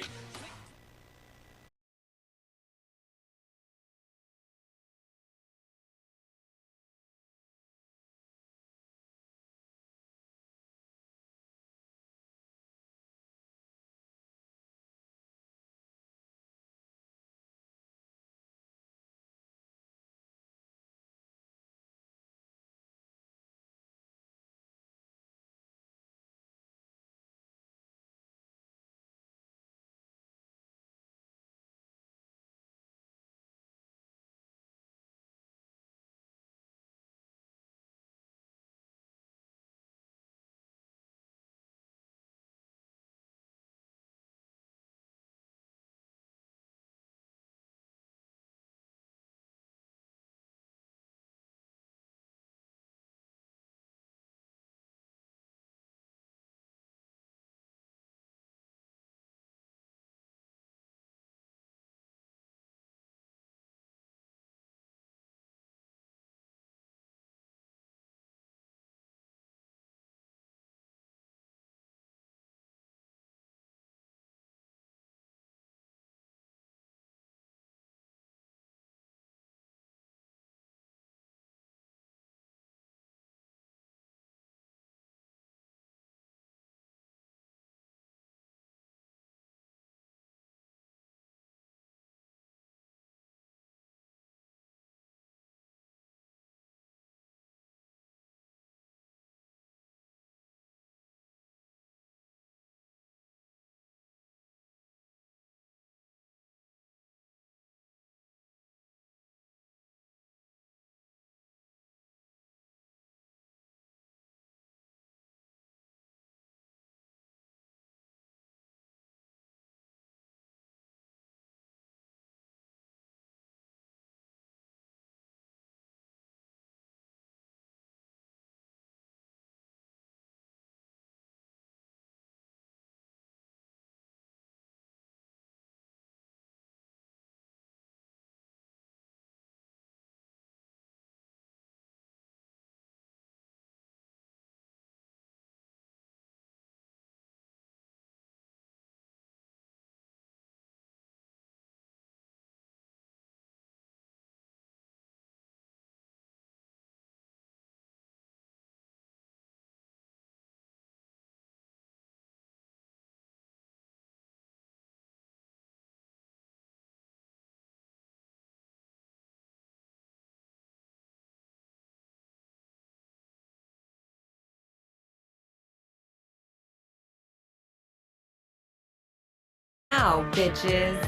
Now, bitches,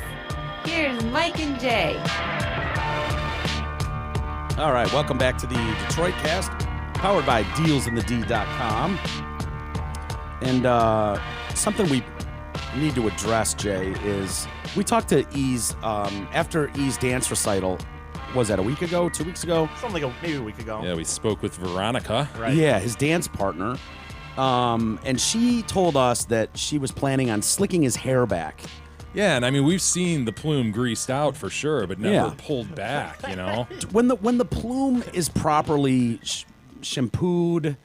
here's Mike and Jay. All right, welcome back to the Detroit Cast, powered by DealsInTheD.com. And something we need to address, Jay, is we talked to Ease after E's dance recital. Was that a week ago, 2 weeks ago? Something like maybe a week ago. Yeah, we spoke with Veronica. Right. Yeah, his dance partner. And she told us that she was planning on slicking his hair back. Yeah, and I mean, we've seen the plume greased out for sure, but never Yeah. pulled back, you know? When the plume is properly shampooed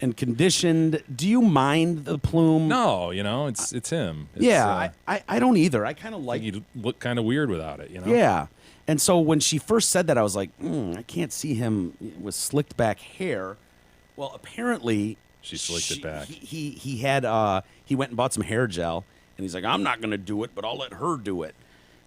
and conditioned, do you mind the plume? No, you know, it's him. It's, Yeah, I don't either. I kind of like you look kind of weird without it, you know? Yeah. And so when she first said that, I was like, I can't see him with slicked back hair. Well, apparently She slicked it back. He had he went and bought some hair gel, and he's like, I'm not going to do it, but I'll let her do it.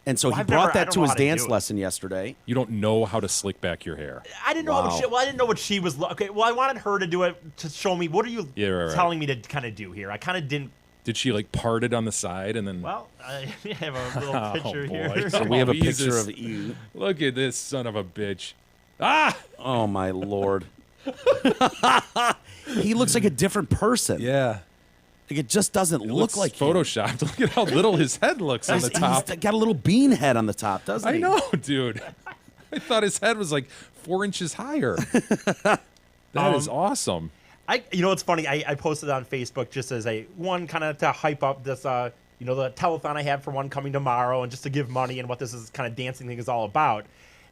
And so he brought that to his dance lesson yesterday. You don't know how to slick back your hair. I didn't know. I didn't know what she was. Okay, well, I wanted her to do it to show me. What are you telling me to kind of do here? I kind of didn't. Did she like part it on the side and then? Well, I have a little picture here. So we have a Jesus. picture of E. Look at this son of a bitch. Ah! Oh my lord. He looks like a different person. Yeah. Like it just doesn't look like photoshopped. Look at how little his head looks on the top. He's got a little bean head on the top, doesn't he? I know, dude. I thought his head was like 4 inches higher. That is awesome. You know, it's funny. I posted on Facebook just as a one kind of to hype up this, the telethon I had for one coming tomorrow, and just to give money and what this is kind of dancing thing is all about.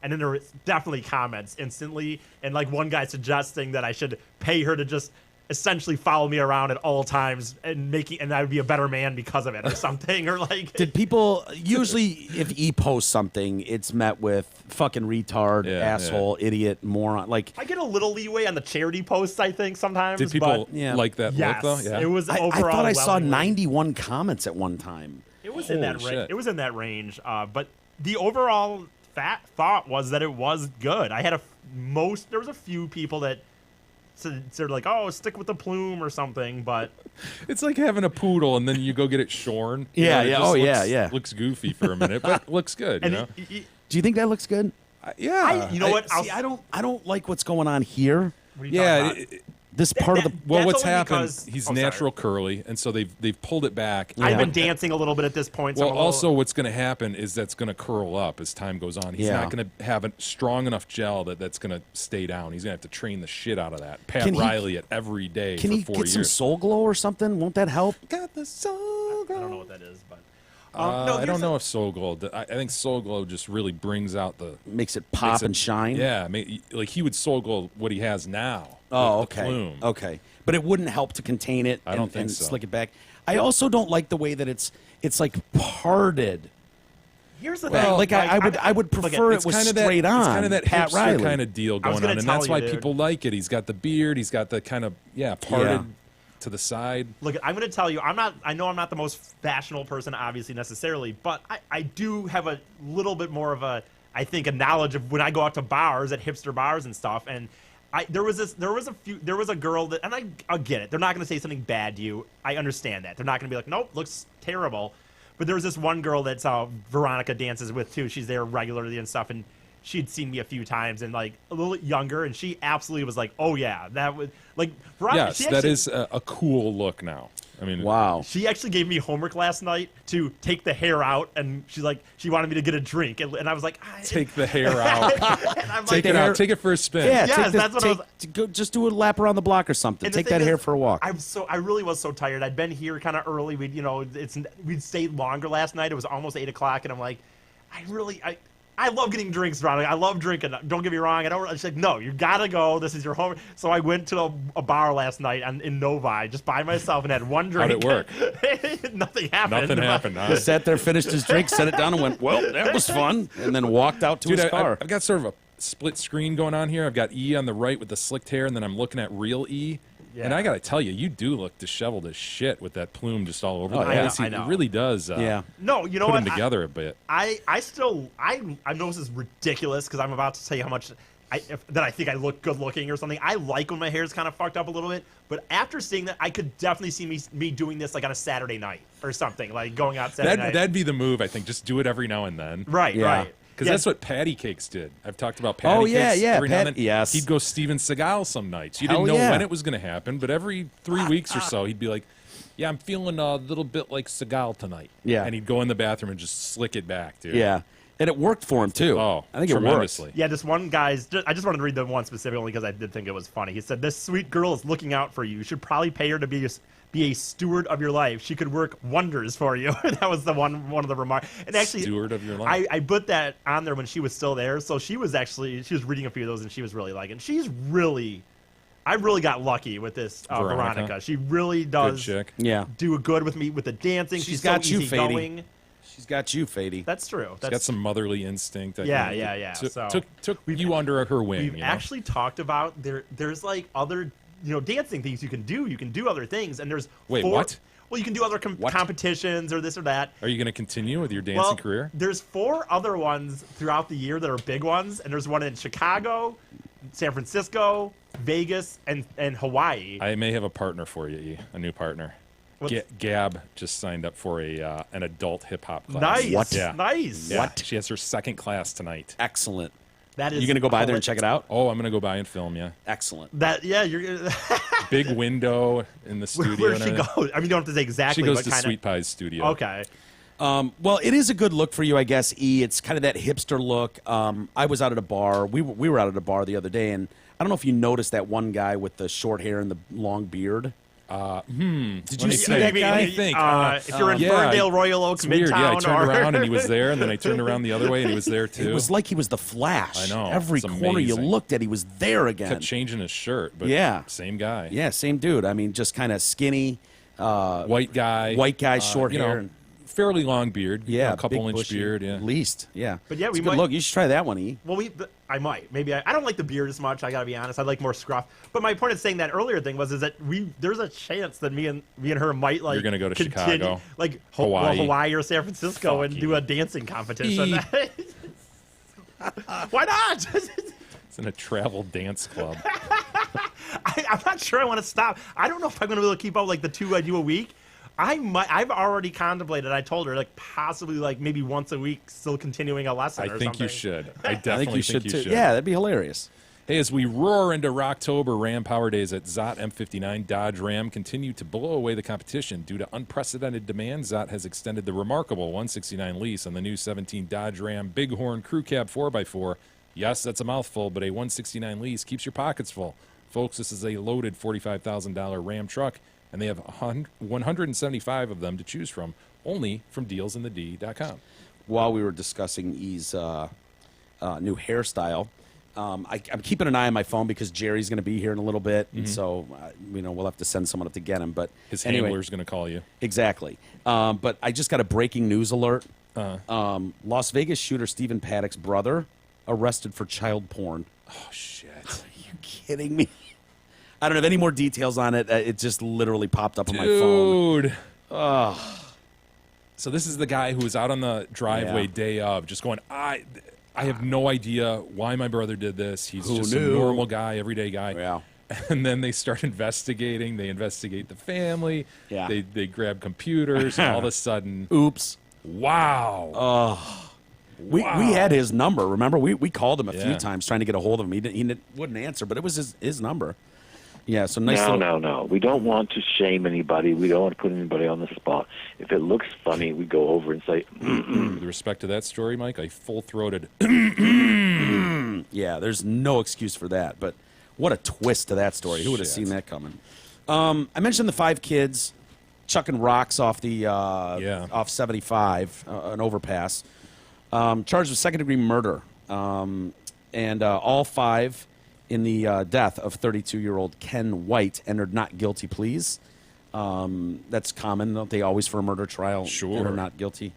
And then there was definitely comments instantly, and like one guy suggesting that I should pay her to just essentially follow me around at all times and I would be a better man because of it or something, or like. Did people usually, if he posts something, it's met with fucking retard, asshole, idiot, moron? Like, I get a little leeway on the charity posts, I think, sometimes. Did people like that yes, look though? Yeah. It was I overall. thought I saw 91 comments at one time. It was in that range. shit. It was in that range. But the overall thought was that it was good. I had there was a few people that said like, oh, stick with the plume or something, but It's like having a poodle and then you go get it shorn. Yeah, It yeah. just Oh, looks, yeah. Looks goofy for a minute, but looks good. and You know? Do you think that looks good? Yeah. you know what? See, I don't like what's going on here. What are you Yeah. talking about? This part of the Well, That's what's only happened? because- He's sorry. natural curly, and so they've pulled it back. I've been dancing a little bit at this point. So Well, I'm a little- also what's going to happen is that's going to curl up as time goes on. He's Yeah. not going to have a strong enough gel that's going to stay down. He's going to have to train the shit out of that. Pat Can he- Riley it every day Can for he 4 get years. some Soul Glow or something? Won't that help? Got the Soul Glow. I don't know what that is, but I don't know if Soul Glow. I think Soul Glow just really brings out the Makes it pop makes it- and shine. Yeah, like he would Soul Glow what he has now. Oh, with the okay. plume. Okay. But it wouldn't help to contain it I don't and, think and so. slick it back. I also don't like the way that it's like parted. here's the Well, thing. I would prefer it It's was kind of straight that, on. It's kind of that Pat hipster Riley kind of deal I was going gonna on, and tell that's you, why dude. people like it. He's got the beard. He's got the kind of parted Yeah. to the side. Look, I'm going to tell you, I know I'm not the most fashionable person, obviously, necessarily, but I do have a little bit more of a knowledge of when I go out to bars, at hipster bars and stuff, and there was a girl that, and I get it, they're not going to say something bad to you, I understand that, they're not going to be like, nope, looks terrible, but there was this one girl that's Veronica dances with too, she's there regularly and stuff, and she'd seen me a few times and like a little younger, and she absolutely was like, oh yeah, that was like Veronica. Yes, she that actually- is a cool look now. I mean, Wow. She actually gave me homework last night to take the hair out, and she's like, she wanted me to get a drink, and I was like, take the hair out. and I'm Take like, it out. Take it for a spin. Yeah, Yes, that's what I was- go, just do a lap around the block or something. and the Take thing that hair is, for a walk. I really was so tired. I'd been here kind of early. We'd stayed longer last night. It was almost 8 o'clock, and I'm like, I love getting drinks, Veronica. I love drinking. Don't get me wrong. She's like, no, you gotta go. This is your home. So I went to a bar last night in Novi just by myself and had one drink. How'd it work? Nothing happened. Nothing happened. Huh? Sat there, finished his drink, set it down, and went, well, that was fun. And then walked out to Dude, his car. I've got sort of a split screen going on here. I've got E on the right with the slicked hair, and then I'm looking at real E. And Yeah. I got to tell you, you do look disheveled as shit with that plume just all over the Oh, yeah. place. I know. It really does. Yeah. No, you know put what? them together a bit. I know this is ridiculous because I'm about to tell you how much that I think I look good looking or something. I like when my hair's kind of fucked up a little bit, but after seeing that, I could definitely see me doing this like on a Saturday night or something, like going out Saturday night. That'd be the move, I think. Just do it every now and then. Right, Yeah. right. Because Yeah. that's what Patty Cakes did. I've talked about Patty Oh, Cakes. yeah, yeah, Every now and Pat- then, yes. he'd go Steven Seagal some nights. You Hell didn't know yeah. when it was going to happen, but every 3 weeks or so, he'd be like, yeah, I'm feeling a little bit like Seagal tonight. Yeah. And he'd go in the bathroom and just slick it back, dude. Yeah. And it worked for him, too. Oh, I think it worked. tremendously. Yeah, this one guy's. I just wanted to read the one specifically because I did think it was funny. He said, "This sweet girl is looking out for you. You should probably pay her to be a steward of your life. She could work wonders for you." That was the one of the remarks. And actually, Steward of your life. I put that on there when she was still there. So she was reading a few of those, and she was really liking. I really got lucky with this Veronica. She really does chick. Yeah. do good with me with the dancing. She's She's got so you, easygoing. She's got you, Fady. That's true. She's That's got some motherly instinct. Yeah, think. yeah. So Took you under her wing. We've you know? actually talked about there's like other dancing things you can do. You can do other things, and there's Wait, four, what? Well, you can do other What? competitions or this or that. Are you going to continue with your dancing career? There's 4 other ones throughout the year that are big ones, and there's one in Chicago, San Francisco, Vegas, and Hawaii. I may have a partner for you, E. A new partner. Gab just signed up for an adult hip hop class. Nice. What? Yeah. Nice. Yeah. She has her second class tonight. Excellent. That is. You going to go by there and check it out? Oh, I'm going to go by and film you. Excellent. That you're. Big window in the studio. Where does and she everything. go? I mean, you don't have to say exactly. She goes but to kinda, Sweet Pie's studio. Okay. Well, it is a good look for you, I guess, E. It's kind of that hipster look. I was out at a bar. We were out at a bar the other day, and I don't know if you noticed that one guy with the short hair and the long beard. Did you see that guy? I think. If you're in Ferndale, Royal Oaks, it's weird. Midtown, Yeah, I turned or... around and he was there, and then I turned around the other way and he was there too. It was like he was the Flash. I know. Every It's corner you amazing. looked at, he was there again. Kept changing his shirt, but Yeah. same guy. Yeah, same dude. I mean, just kind of skinny. White guy. Short you hair. know, fairly long beard. Yeah, a couple big, inch bushy, beard. Yeah, at least. Yeah, But yeah, It's we a good might- look. You should try that one, E. Well, I might. Maybe I don't like the beard as much. I gotta be honest. I like more scruff. But my point in saying that earlier thing was that there's a chance that me and her might like. You're gonna go to continue, Chicago, like Hawaii. Hawaii or San Francisco, and do a dancing competition. Why not? It's in a travel dance club. I'm not sure I want to stop. I don't know if I'm gonna be able to keep up like the 2 I do a week. I've already contemplated. I told her like possibly like maybe once a week, still continuing a lesson. I or think something. you should. I I definitely think you should too. should. Yeah, that'd be hilarious. Hey, as we roar into Rocktober, Ram Power Days at Zott M59 Dodge Ram continue to blow away the competition. Due to unprecedented demand, Zott has extended the remarkable 169 lease on the new 17 Dodge Ram Bighorn Crew Cab 4x4. Yes, that's a mouthful, but a 169 lease keeps your pockets full. Folks, this is a loaded $45,000 Ram truck, and they have 175 of them to choose from, only from dealsinthed.com. While we were discussing E's new hairstyle, I'm keeping an eye on my phone because Jerry's going to be here in a little bit, and so we'll have to send someone up to get him. But His anyway, handler's going to call you. exactly. But I just got a breaking news alert. Las Vegas shooter Stephen Paddock's brother arrested for child porn. Oh, shit. Are you kidding me? I don't have any more details on it. It just literally popped up on my phone. Dude. So this is the guy who was out on the driveway Yeah. day of, just going, I have no idea why my brother did this. He's Who just knew? a normal guy, everyday guy. Yeah. And then they start investigating. They investigate the family. Yeah. They grab computers. And all of a sudden, Oops. wow. We had his number. Remember, we called him a few Yeah. times trying to get a hold of him. He wouldn't answer, but it was his number. Yeah, so nice. No. We don't want to shame anybody. We don't want to put anybody on the spot. If it looks funny, we go over and say, With respect to that story, Mike, I full-throated. Yeah, there's no excuse for that. But what a twist to that story. Who would have Shit. seen that coming? I mentioned the 5 kids chucking rocks off the off 75, an overpass, charged with second-degree murder, and all 5 in the death of 32-year-old Ken White entered not guilty pleas. That's common, don't they? Always for a murder trial, Sure. enter not guilty.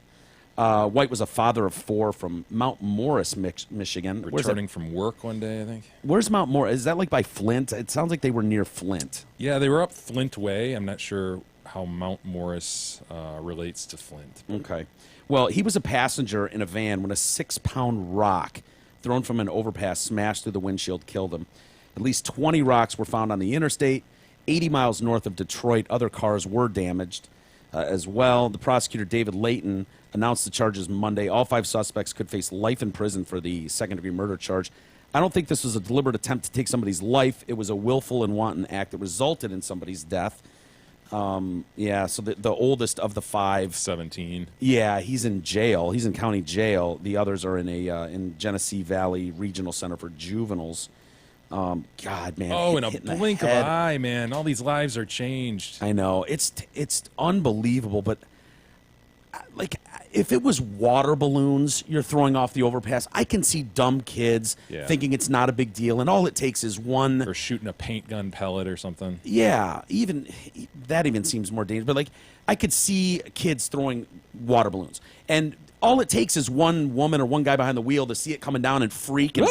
White was a father of 4 from Mount Morris, Michigan. Returning from work one day, I think. Where's Mount Morris? Is that like by Flint? It sounds like they were near Flint. Yeah, they were up Flint Way. I'm not sure how Mount Morris relates to Flint. Okay. Well, he was a passenger in a van when a 6-pound rock thrown from an overpass smashed through the windshield, killed him. At least 20 rocks were found on the interstate. 80 miles north of Detroit, other cars were damaged as well. The prosecutor, David Layton, announced the charges Monday. All 5 suspects could face life in prison for the second-degree murder charge. I don't think this was a deliberate attempt to take somebody's life. It was a willful and wanton act that resulted in somebody's death. Yeah, so the oldest of the 5, 17. yeah, he's in jail. He's in county jail. The others are in in Genesee Valley Regional Center for Juveniles. God, man. Oh, in a hit the blink of head. an eye, man. All these lives are changed. I know. It's unbelievable, but like if it was water balloons you're throwing off the overpass, I can see dumb kids Yeah. thinking it's not a big deal, and all it takes is one. Or shooting a paint gun pellet or something. Yeah, that even seems more dangerous. But like, I could see kids throwing water balloons, and all it takes is one woman or one guy behind the wheel to see it coming down and freak and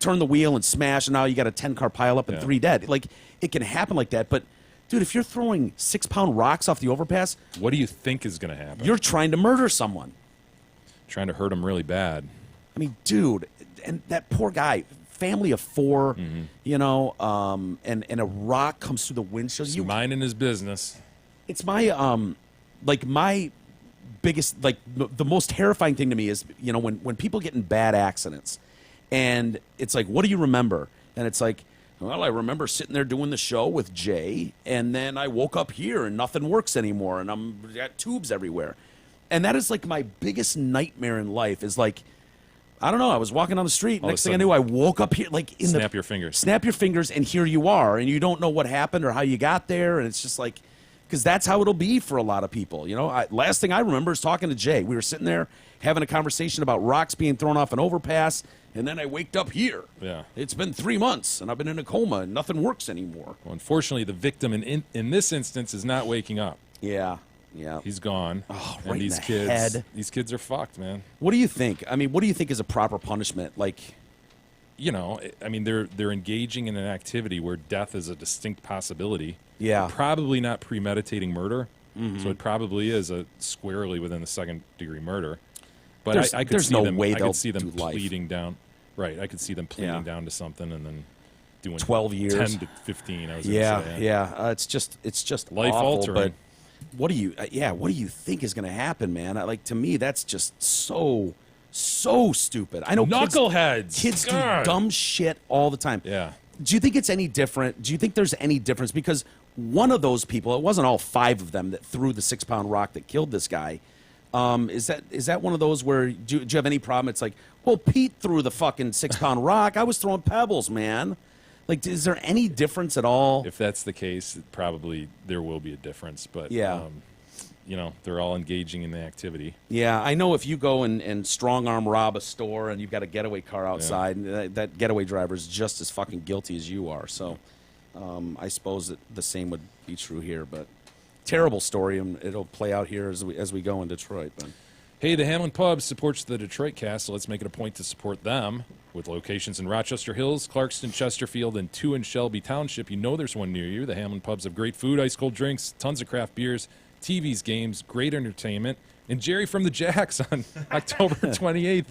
turn the wheel and smash, and now you got a 10-car pileup and 3 dead. Like, it can happen like that. But dude, if you're throwing 6-pound rocks off the overpass, what do you think is going to happen? You're trying to murder someone. Trying to hurt him really bad. I mean, dude, and that poor guy, family of 4, you know, and a rock comes through the windshield. He's minding his business. It's my my biggest, the most terrifying thing to me is, you know, when people get in bad accidents, and it's like, what do you remember? And it's like, well, I remember sitting there doing the show with Jay, and then I woke up here and nothing works anymore, and I got tubes everywhere. And that is like my biggest nightmare in life is like, I don't know. I was walking down the street. All of a Next thing I sudden, knew, I woke up here like in snap your fingers. Snap your fingers, and here you are, and you don't know what happened or how you got there, and it's just like, because that's how it'll be for a lot of people. You know, last thing I remember is talking to Jay. We were sitting there having a conversation about rocks being thrown off an overpass, and then I waked up here. Yeah. It's been 3 months, and I've been in a coma, and nothing works anymore. Well, unfortunately, the victim in this instance is not waking up. Yeah. He's gone. Oh, and right these in the kids, head. These kids are fucked, man. What do you think? I mean, what do you think is a proper punishment? Like, you know, I mean, they're engaging in an activity where death is a distinct possibility. Yeah. They're probably not premeditating murder, Mhm. so it probably is a squarely within the second-degree murder. But There's- I could there's see no them. way I they'll could see them do life. pleading down. Right. I could see them pleading Yeah. down to something and then doing 12 years. 10 to 15. I was yeah, gonna say. yeah. It's just Life awful, altering. But what do you? What do you think is going to happen, man? Like, to me, that's just so stupid. I know Knuckleheads. Kids do God. dumb shit all the time. Yeah. Do you think it's any different? Do you think there's any difference? Because one of those people, it wasn't all 5 of them that threw the 6-pound rock that killed this guy. Is that one of those where do you have any problem? It's like, well, Pete threw the fucking 6-pound rock. I was throwing pebbles, man. Like, is there any difference at all? If that's the case, probably there will be a difference. But Yeah. you know, they're all engaging in the activity. Yeah, I know if you go and strong arm rob a store and you've got a getaway car outside, and that getaway driver is just as fucking guilty as you are. So I suppose that the same would be true here. But terrible story, and it'll play out here as we go in Detroit. But Hey, the Hamlin Pub supports the Detroit Cast, so let's make it a point to support them. With locations in Rochester Hills, Clarkston, Chesterfield, and 2 in Shelby Township, you know there's one near you. The Hamlin Pubs have great food, ice-cold drinks, tons of craft beers, TVs, games, great entertainment. And Jerry from the Jacks on October 28th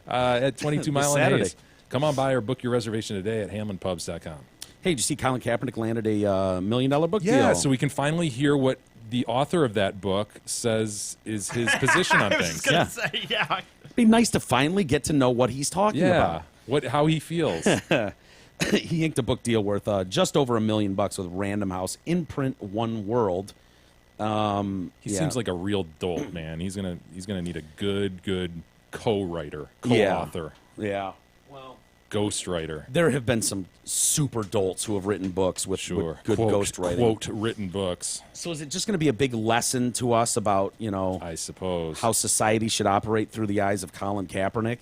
at 22 Mile and Saturday. Hayes. Come on by or book your reservation today at hamlinpubs.com. hey, did you see Colin Kaepernick landed a $1 million book deal? Yeah, so we can finally hear what the author of that book says is his position on I was things. just gonna say, yeah. It'd be nice to finally get to know what he's talking Yeah, about. how he feels. He inked a book deal worth just over $1 million with Random House, Imprint One World. He seems like a real dolt, man. He's gonna need a good co-writer, co-author, Yeah. Well, ghostwriter. there have been some super dolts who have written books with good ghostwriting. Quote written books. So is it just going to be a big lesson to us about, I suppose, how society should operate through the eyes of Colin Kaepernick?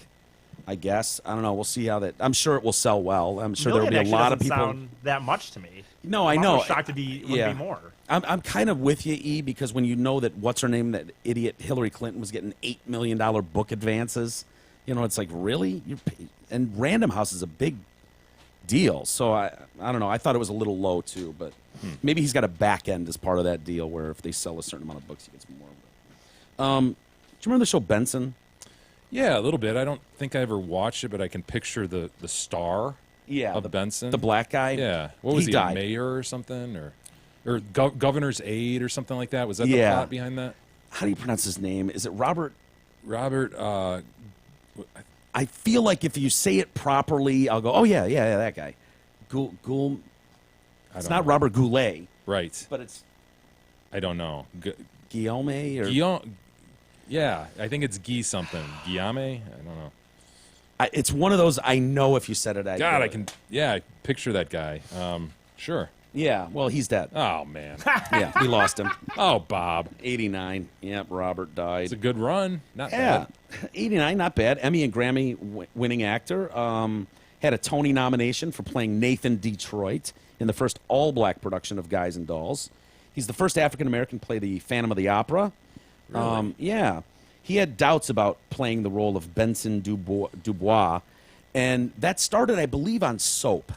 I guess. I don't know. We'll see how that. I'm sure it will sell well. I'm sure there will be a lot of people. Sound that much to me. No, I'm I know. almost shocked to be would be more. I'm kind of with you, E, because when you know that what's her name, that idiot Hillary Clinton was getting $8 million book advances, it's like, really? And Random House is a big deal. So I don't know. I thought it was a little low too, but maybe he's got a back end as part of that deal where if they sell a certain amount of books, he gets more. Do you remember the show Benson? Yeah, a little bit. I don't think I ever watched it, but I can picture the star. Yeah, of Benson, the black guy. Yeah, what was he? died. Mayor or something, or governor's aide or something like that? Was that the plot behind that? How do you pronounce his name? Is it Robert? Robert. I feel like if you say it properly, I'll go, oh yeah, that guy. It's not Robert Goulet, right? But it's. I don't know. Guillaume or Guillaume. Yeah, I think it's Guy something. Guillaume? I don't know. It's one of those. I know if you said it, I can. Yeah, I picture that guy. Sure. Yeah. Well, he's dead. Oh man. Yeah, we lost him. Oh, Bob. 89. Yep, Robert died. It's a good run. Not yeah. bad. 89, not bad. Emmy and Grammy winning actor. Had a Tony nomination for playing Nathan Detroit in the first all-black production of Guys and Dolls. He's the first African-American to play the Phantom of the Opera. Really? Yeah. He had doubts about playing the role of Benson Dubois, and that started, I believe, on Soap.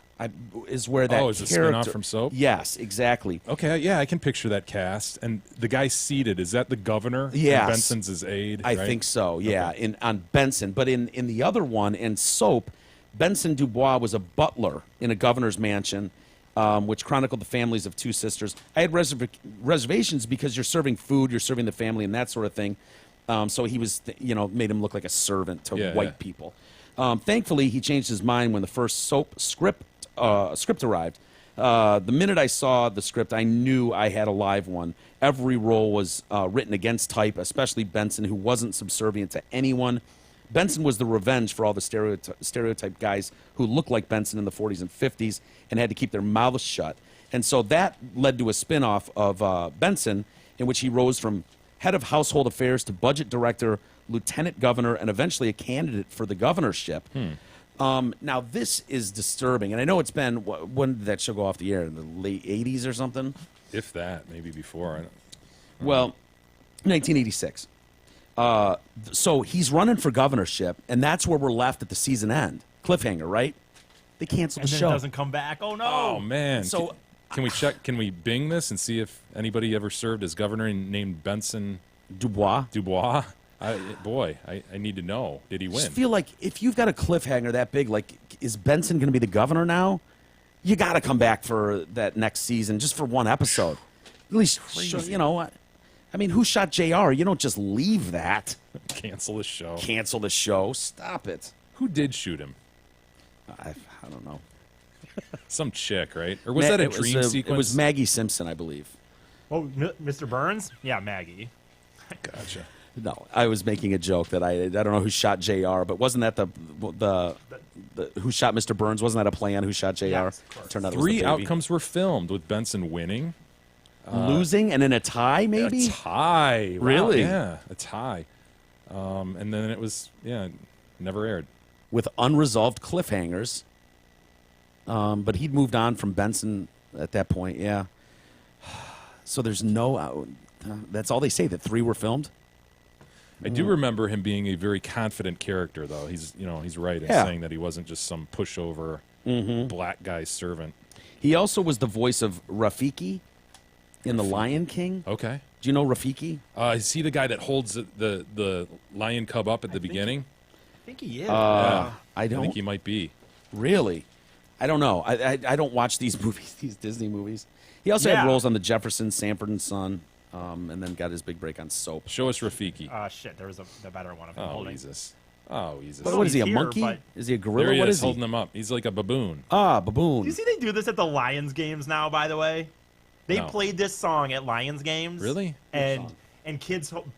Is where that is a spin-off from Soap? Yes, exactly. Okay, yeah, I can picture that cast. And the guy seated, is that the governor? Yes. And Benson's his aide, I right? think so, yeah, Okay. on Benson. But in the other one, in Soap, Benson Dubois was a butler in a governor's mansion, which chronicled the families of 2 sisters. I had reservations because you're serving food, you're serving the family, and that sort of thing. So he was, made him look like a servant to white people. Thankfully, he changed his mind when the first Soap script arrived. The minute I saw the script, I knew I had a live one. Every role was written against type, especially Benson, who wasn't subservient to anyone. Benson was the revenge for all the stereotype guys who looked like Benson in the 40s and 50s and had to keep their mouths shut. And so that led to a spin-off of Benson in which he rose from head of household affairs to budget director, lieutenant governor, and eventually a candidate for the governorship. Now, this is disturbing. And I know it's been, when did that show go off the air? In the late 80s or something? If that, maybe before. Well, 1986. So he's running for governorship, and that's where we're left at the season end. Cliffhanger, right? They canceled And the then show. it doesn't come back. Oh, no. Oh, man. So Can we check? Can we Bing this and see if anybody ever served as governor named Benson Dubois? I need to know. Did he I win? just feel like if you've got a cliffhanger that big, like, is Benson going to be the governor now? You got to come back for that next season, just for one episode. At least, you know what? I mean, who shot JR? You don't just leave that. Cancel the show. Cancel the show. Stop it. Who did shoot him? I don't know. Some chick, right? Or was that a dream sequence? It was Maggie Simpson, I believe. Oh, Mr. Burns? Yeah, Maggie. Gotcha. No, I was making a joke that I don't know who shot JR, but wasn't that the who shot Mr. Burns? Wasn't that a plan? Who shot JR? Yes, of course. Turned out it was the Three baby. outcomes were filmed with Benson winning. Losing and in a tie, maybe? A tie. Wow, Really? yeah, a tie. And then it was, never aired. With unresolved cliffhangers. But he'd moved on from Benson at that point, yeah. So there's no... that's all they say, that 3 were filmed? I do remember him being a very confident character, though. He's right in saying that he wasn't just some pushover black guy's servant. He also was the voice of Rafiki in The Lion King. Okay. Do you know Rafiki? Is he the guy that holds the lion cub up at the beginning? I think he is. I I don't... think he might be. Really? I don't know. I don't watch these movies, these Disney movies. He also had roles on The Jeffersons, Sanford and Son, and then got his big break on Soap. Show us Rafiki. Shit, there was the better one of him Oh, holding. Jesus. Oh, Jesus. But what is he, a He's here, monkey? but- Is he a gorilla? There he What is, is he? holding him up. He's like a baboon. Ah, baboon. Do you see they do this at the Lions games now, by the way? They No. played this song at Lions games. Really? And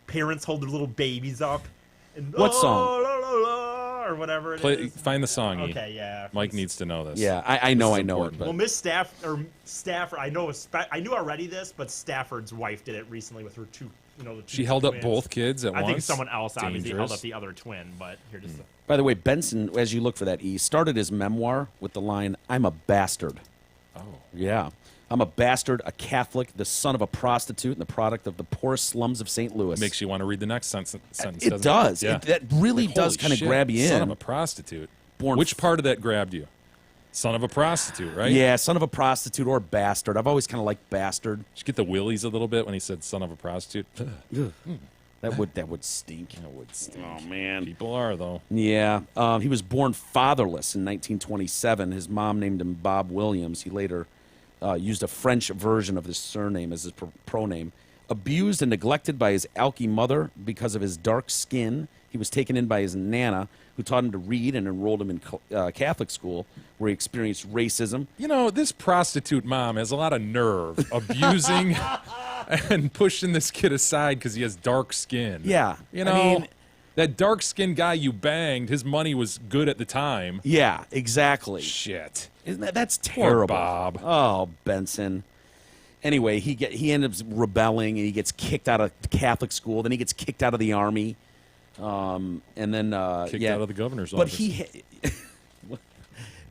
parents hold their little babies up. And, What song? la, la, la, or whatever it is. Find the song, E. Okay, yeah. Mike needs to know this. Yeah, I know This is it. important. But Well, Miss Stafford, I knew already this, but Stafford's wife did it recently with her two, the two She held up twins. both kids at I once? think someone else obviously held Dangerous. up the other twin, but here just. by the way, Benson, as you look for that E, started his memoir with the line, "I'm a bastard." Oh. Yeah. I'm a bastard, a Catholic, the son of a prostitute, and the product of the poorest slums of St. Louis. Makes you want to read the next sentence. It doesn't does. Yeah. That really Like, does holy kind of shit, grab you Son in. of a prostitute. Born Which part of that grabbed you? Son of a prostitute, right? Yeah, son of a prostitute or bastard. I've always kind of liked bastard. Did you get the willies a little bit when he said son of a prostitute? That would stink. That would stink. Oh man. People are, though. Yeah, he was born fatherless in 1927. His mom named him Bob Williams. He later used a French version of his surname as his pronoun. Abused and neglected by his alky mother because of his dark skin, he was taken in by his nana, who taught him to read and enrolled him in Catholic school, where he experienced racism. You know, this prostitute mom has a lot of nerve abusing and pushing this kid aside because he has dark skin. Yeah, You I know, mean- that dark skinned guy you banged, his money was good at the time. Yeah, exactly. Shit. Isn't that's Poor terrible? Bob. Oh, Benson. Anyway, he ends up rebelling and he gets kicked out of Catholic school. Then he gets kicked out of the army, and then Kicked yeah. out of the governor's but office. he,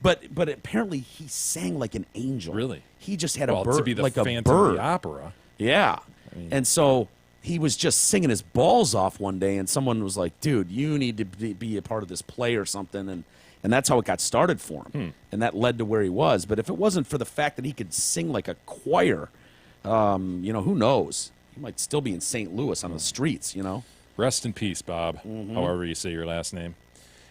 but apparently he sang like an angel. Really? He just had Well, a bird, to be the like a Phantom of bird. the Opera. Yeah, mean- and so he was just singing his balls off one day, and someone was like, "Dude, you need to be a part of this play or something." And that's how it got started for him, and that led to where he was. But if it wasn't for the fact that he could sing like a choir, who knows? He might still be in St. Louis on the streets. Rest in peace, Bob, Mm-hmm. however you say your last name.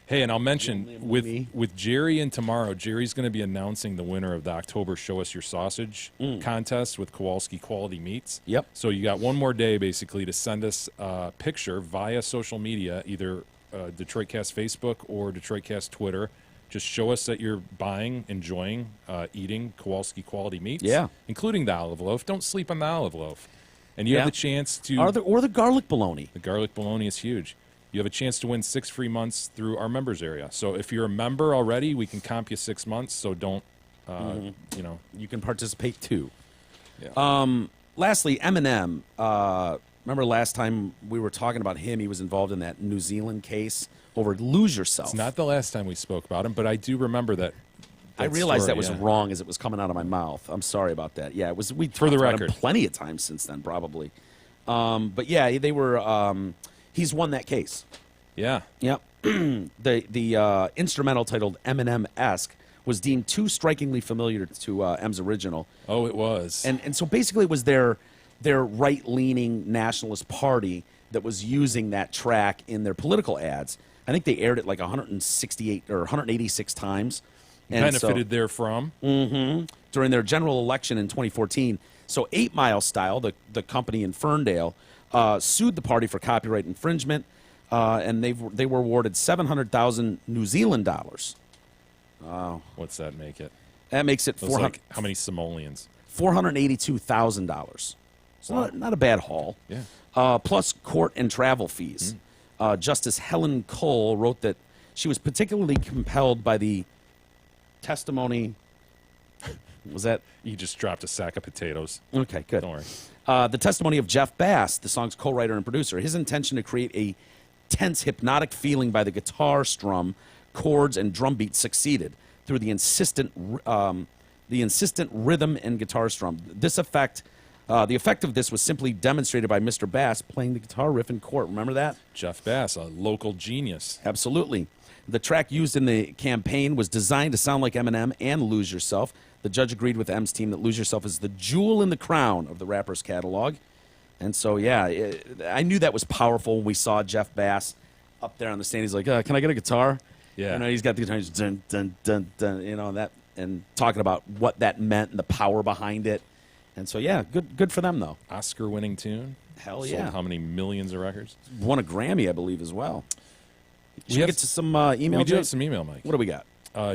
Hey, and I'll mention with Jerry and tomorrow, Jerry's going to be announcing the winner of the October Show Us Your Sausage contest with Kowalski Quality Meats. Yep. So you got one more day, basically, to send us a picture via social media, either DetroitCast Facebook or DetroitCast Twitter. Just show us that you're buying, enjoying, eating Kowalski Quality Meats. Yeah. Including the olive loaf. Don't sleep on the olive loaf. And you have the chance to... Or the garlic bologna. The garlic bologna is huge. you have a chance to win 6 free months through our members area. So if you're a member already, we can comp you 6 months. So don't, you know. You can participate too. Yeah. Lastly, Eminem. Remember last time we were talking about him? He was involved in that New Zealand case over Lose Yourself. It's not the last time we spoke about him, but I do remember that. I realized story, that was yeah. wrong as it was coming out of my mouth. I'm sorry about that. Yeah, it was. We For the talked about him record. plenty of times since then, probably. But yeah, they were. He's won that case. Yeah. Yep. the instrumental titled Eminem-esque was deemed too strikingly familiar to M's original. Oh, it was. And so basically it was their right-leaning nationalist party that was using that track in their political ads. I think they aired it like 168 or 186 times. And Benefited therefrom. During their general election in 2014. So 8 Mile Style, the company in Ferndale, sued the party for copyright infringement, and they were awarded 700,000 New Zealand dollars. Wow. What's that make it? That makes it It was like how many simoleons? $482,000. So not a bad haul. Yeah. Plus court and travel fees. Justice Helen Cole wrote that she was particularly compelled by the testimony. Was that? You just dropped a sack of potatoes. Okay, good. Don't worry. The testimony of Jeff Bass, the song's co-writer and producer. His intention to create a tense, hypnotic feeling by the guitar strum, chords, and drum beat succeeded through the insistent rhythm and guitar strum. This effect, the effect of this was simply demonstrated by Mr. Bass playing the guitar riff in court. Remember that? Jeff Bass, a local genius. Absolutely. The track used in the campaign was designed to sound like Eminem and Lose Yourself. The judge agreed with M's team that Lose Yourself is the jewel in the crown of the rapper's catalog. And so, yeah, I knew that was powerful when we saw Jeff Bass up there on the stand. He's like, can I get a guitar? Yeah. You know, he's got the guitar, he's dun, dun, dun, dun, you know, that, and talking about what that meant and the power behind it. And so, yeah, good for them, though. Oscar-winning tune. Hell Sold yeah. how many millions of records? Won a Grammy, I believe, as well. Should we have- get to some email, We do Jay? have some email, Mike. What do we got?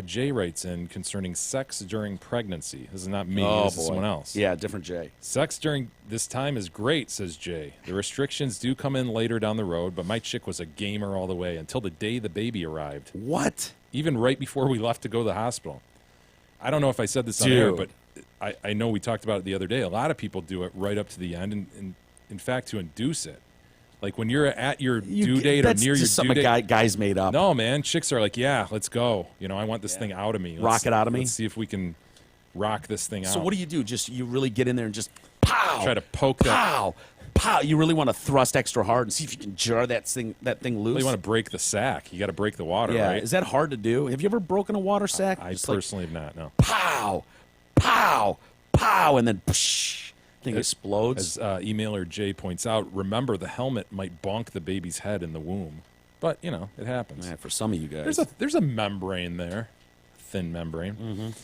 Jay writes in concerning sex during pregnancy. This is not me. Oh, this is boy. someone else. Yeah, different Jay. Sex during this time is great, says Jay. The restrictions do come in later down the road, but my chick was a gamer all the way until the day the baby arrived. What? Even right before we left to go to the hospital. I don't know if I said this on air, but I know we talked about it the other day. A lot of people do it right up to the end, and in fact, to induce it. Like when you're at your due date or That's near your just due something date. guys made up. No, man. Chicks are like, yeah, let's go. You know, I want this thing out of me. Rock it out of me? Let's see if we can rock this thing out. So what do? Just you really get in there and just pow, Try to poke that. pow, pow. You really want to thrust extra hard and see if you can jar that thing loose. Well, you want to break the sack. You got to break the water, yeah, right? is that hard to do? Have you ever broken a water sack? I Just like, personally have not, no. pow, pow, pow, and then psh, thing explodes. As emailer Jay points out, remember the helmet might bonk the baby's head in the womb. But, you know, it happens. Man, for some of you guys. There's a membrane there. Thin membrane.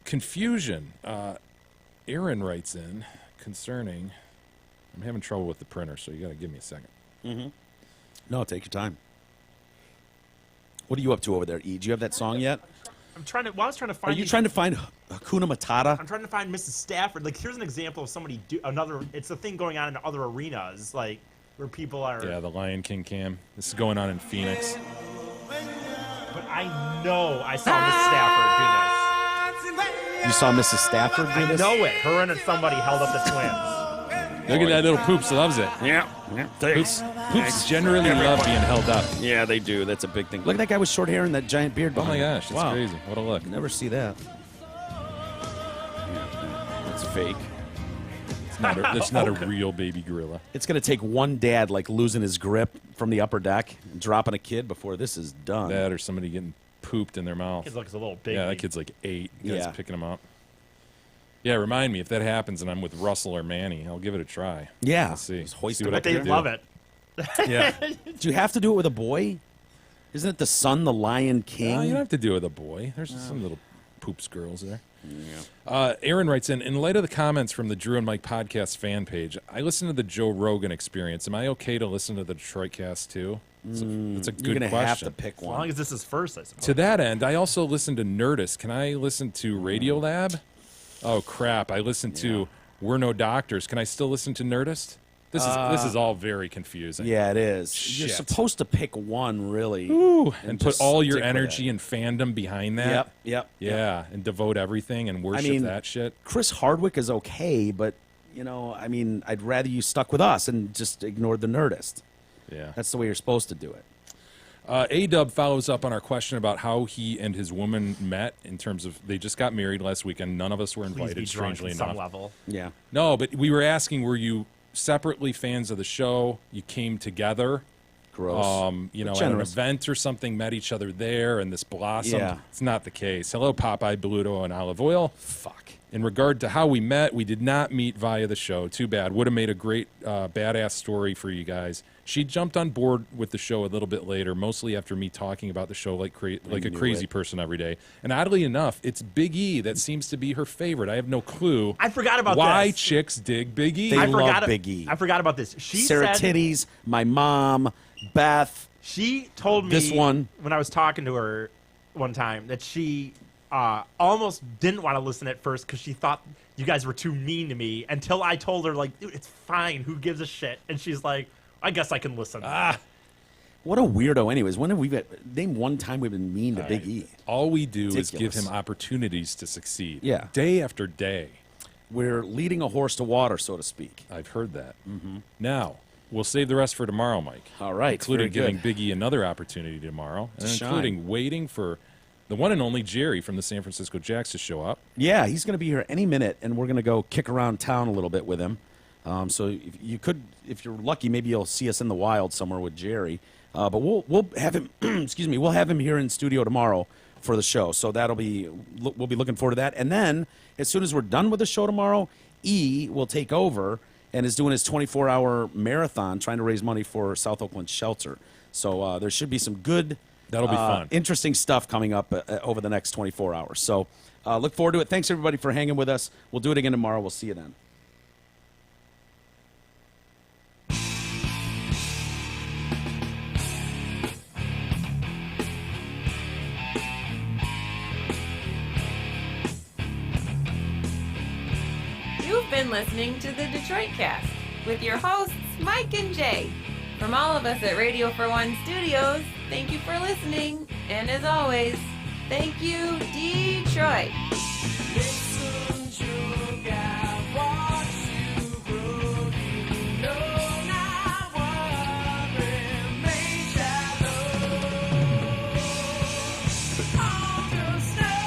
Confusion. Aaron writes in concerning... I'm having trouble with the printer, so you got to give me a second. No, take your time. What are you up to over there, E? Do you have that song yet? I'm trying to. Well, I was trying to find. Are you trying to find Hakuna Matata? I'm trying to find Mrs. Stafford. Like, here's an example of somebody It's a thing going on in other arenas, like where people are. Yeah, the Lion King cam. This is going on in Phoenix. But I know I saw Miss Stafford do this. You saw Mrs. Stafford do this? I know it. Her and somebody held up the twins. Look at that little Poops loves it. Yeah. Poops generally love being held up. Yeah, they do. That's a big thing. Look at that guy with short hair and that giant beard. Oh my behind him. gosh, that's crazy. What a look. Never see that. That's fake. It's not a real baby gorilla. It's going to take one dad like losing his grip from the upper deck and dropping a kid before this is done. That or somebody getting pooped in their mouth. Kid looks a little big. Yeah, that kid's like 8. Guy's Yeah. picking him up. Yeah, remind me if that happens and I'm with Russell or Manny, I'll give it a try. Yeah. Let's see. Just hoist See him what up I They can do. love it. Yeah. Do you have to do it with a boy? Isn't it the son, the Lion King? No, you don't have to do it with a boy. There's some little poops girls there. Aaron writes in light of the comments from the Drew and Mike podcast fan page, I listened to the Joe Rogan Experience. Am I okay to listen to the Detroit Cast too? It's a You're good going to question. have to pick As long one. as this is first, I suppose. To that end, I also listen to Nerdist. Can I listen to Radiolab? Oh crap! I listened to We're No Doctors. Can I still listen to Nerdist? This is all very confusing. Yeah, it is. You're Shit. supposed to pick one, really. Ooh, and put just all your stick with energy it. and fandom behind that. Yep. Yeah, and devote everything and worship that shit. Chris Hardwick is okay, but, I'd rather you stuck with us and just ignored the Nerdist. Yeah. That's the way you're supposed to do it. A-Dub follows up on our question about how he and his woman met in terms of they just got married last weekend. None of us were Please invited, be drunk strangely at enough. some level. Yeah. No, but we were asking, were you separately fans of the show? You came together? Gross. At an generous. event or something, met each other there, and this blossomed. Yeah. It's not the case. Hello, Popeye, Beluto, and Olive Oil. Fuck. In regard to how we met, we did not meet via the show. Too bad. Would have made a great badass story for you guys. She jumped on board with the show a little bit later, mostly after me talking about the show like a crazy person every day. And oddly enough, it's Big E that seems to be her favorite. I have no clue. I forgot about why this. chicks dig Big E. They love Big E. I forgot about this. She Sarah said, Titties, my mom, Beth. She told me This one. when I was talking to her one time that she almost didn't want to listen at first because she thought you guys were too mean to me until I told her, like, dude, it's fine. Who gives a shit? And she's like, I guess I can listen. What a weirdo. Anyways, when have we been, name one time we've been mean to Big E? All we do is give Ridiculous. him opportunities to succeed. Yeah. Day after day. We're leading a horse to water, so to speak. I've heard that. Mm-hmm. Now, we'll save the rest for tomorrow, Mike. All right. Including very giving good. Big E another opportunity tomorrow. And To shine. including waiting for the one and only Jerry from the San Francisco Jacks to show up. Yeah, he's going to be here any minute, and we're going to go kick around town a little bit with him. So if you're lucky, maybe you'll see us in the wild somewhere with Jerry. But we'll have him. excuse me. We'll have him here in studio tomorrow for the show. So we'll be looking forward to that. And then as soon as we're done with the show tomorrow, E will take over and is doing his 24-hour marathon trying to raise money for South Oakland Shelter. So there should be some good. That'll be fun. Interesting stuff coming up over the next 24 hours. So look forward to it. Thanks, everybody, for hanging with us. We'll do it again tomorrow. We'll see you then. You've been listening to the Detroit Cast with your hosts, Mike and Jay. From all of us at Radio for One Studios, thank you for listening. And as always, thank you, Detroit. Understand.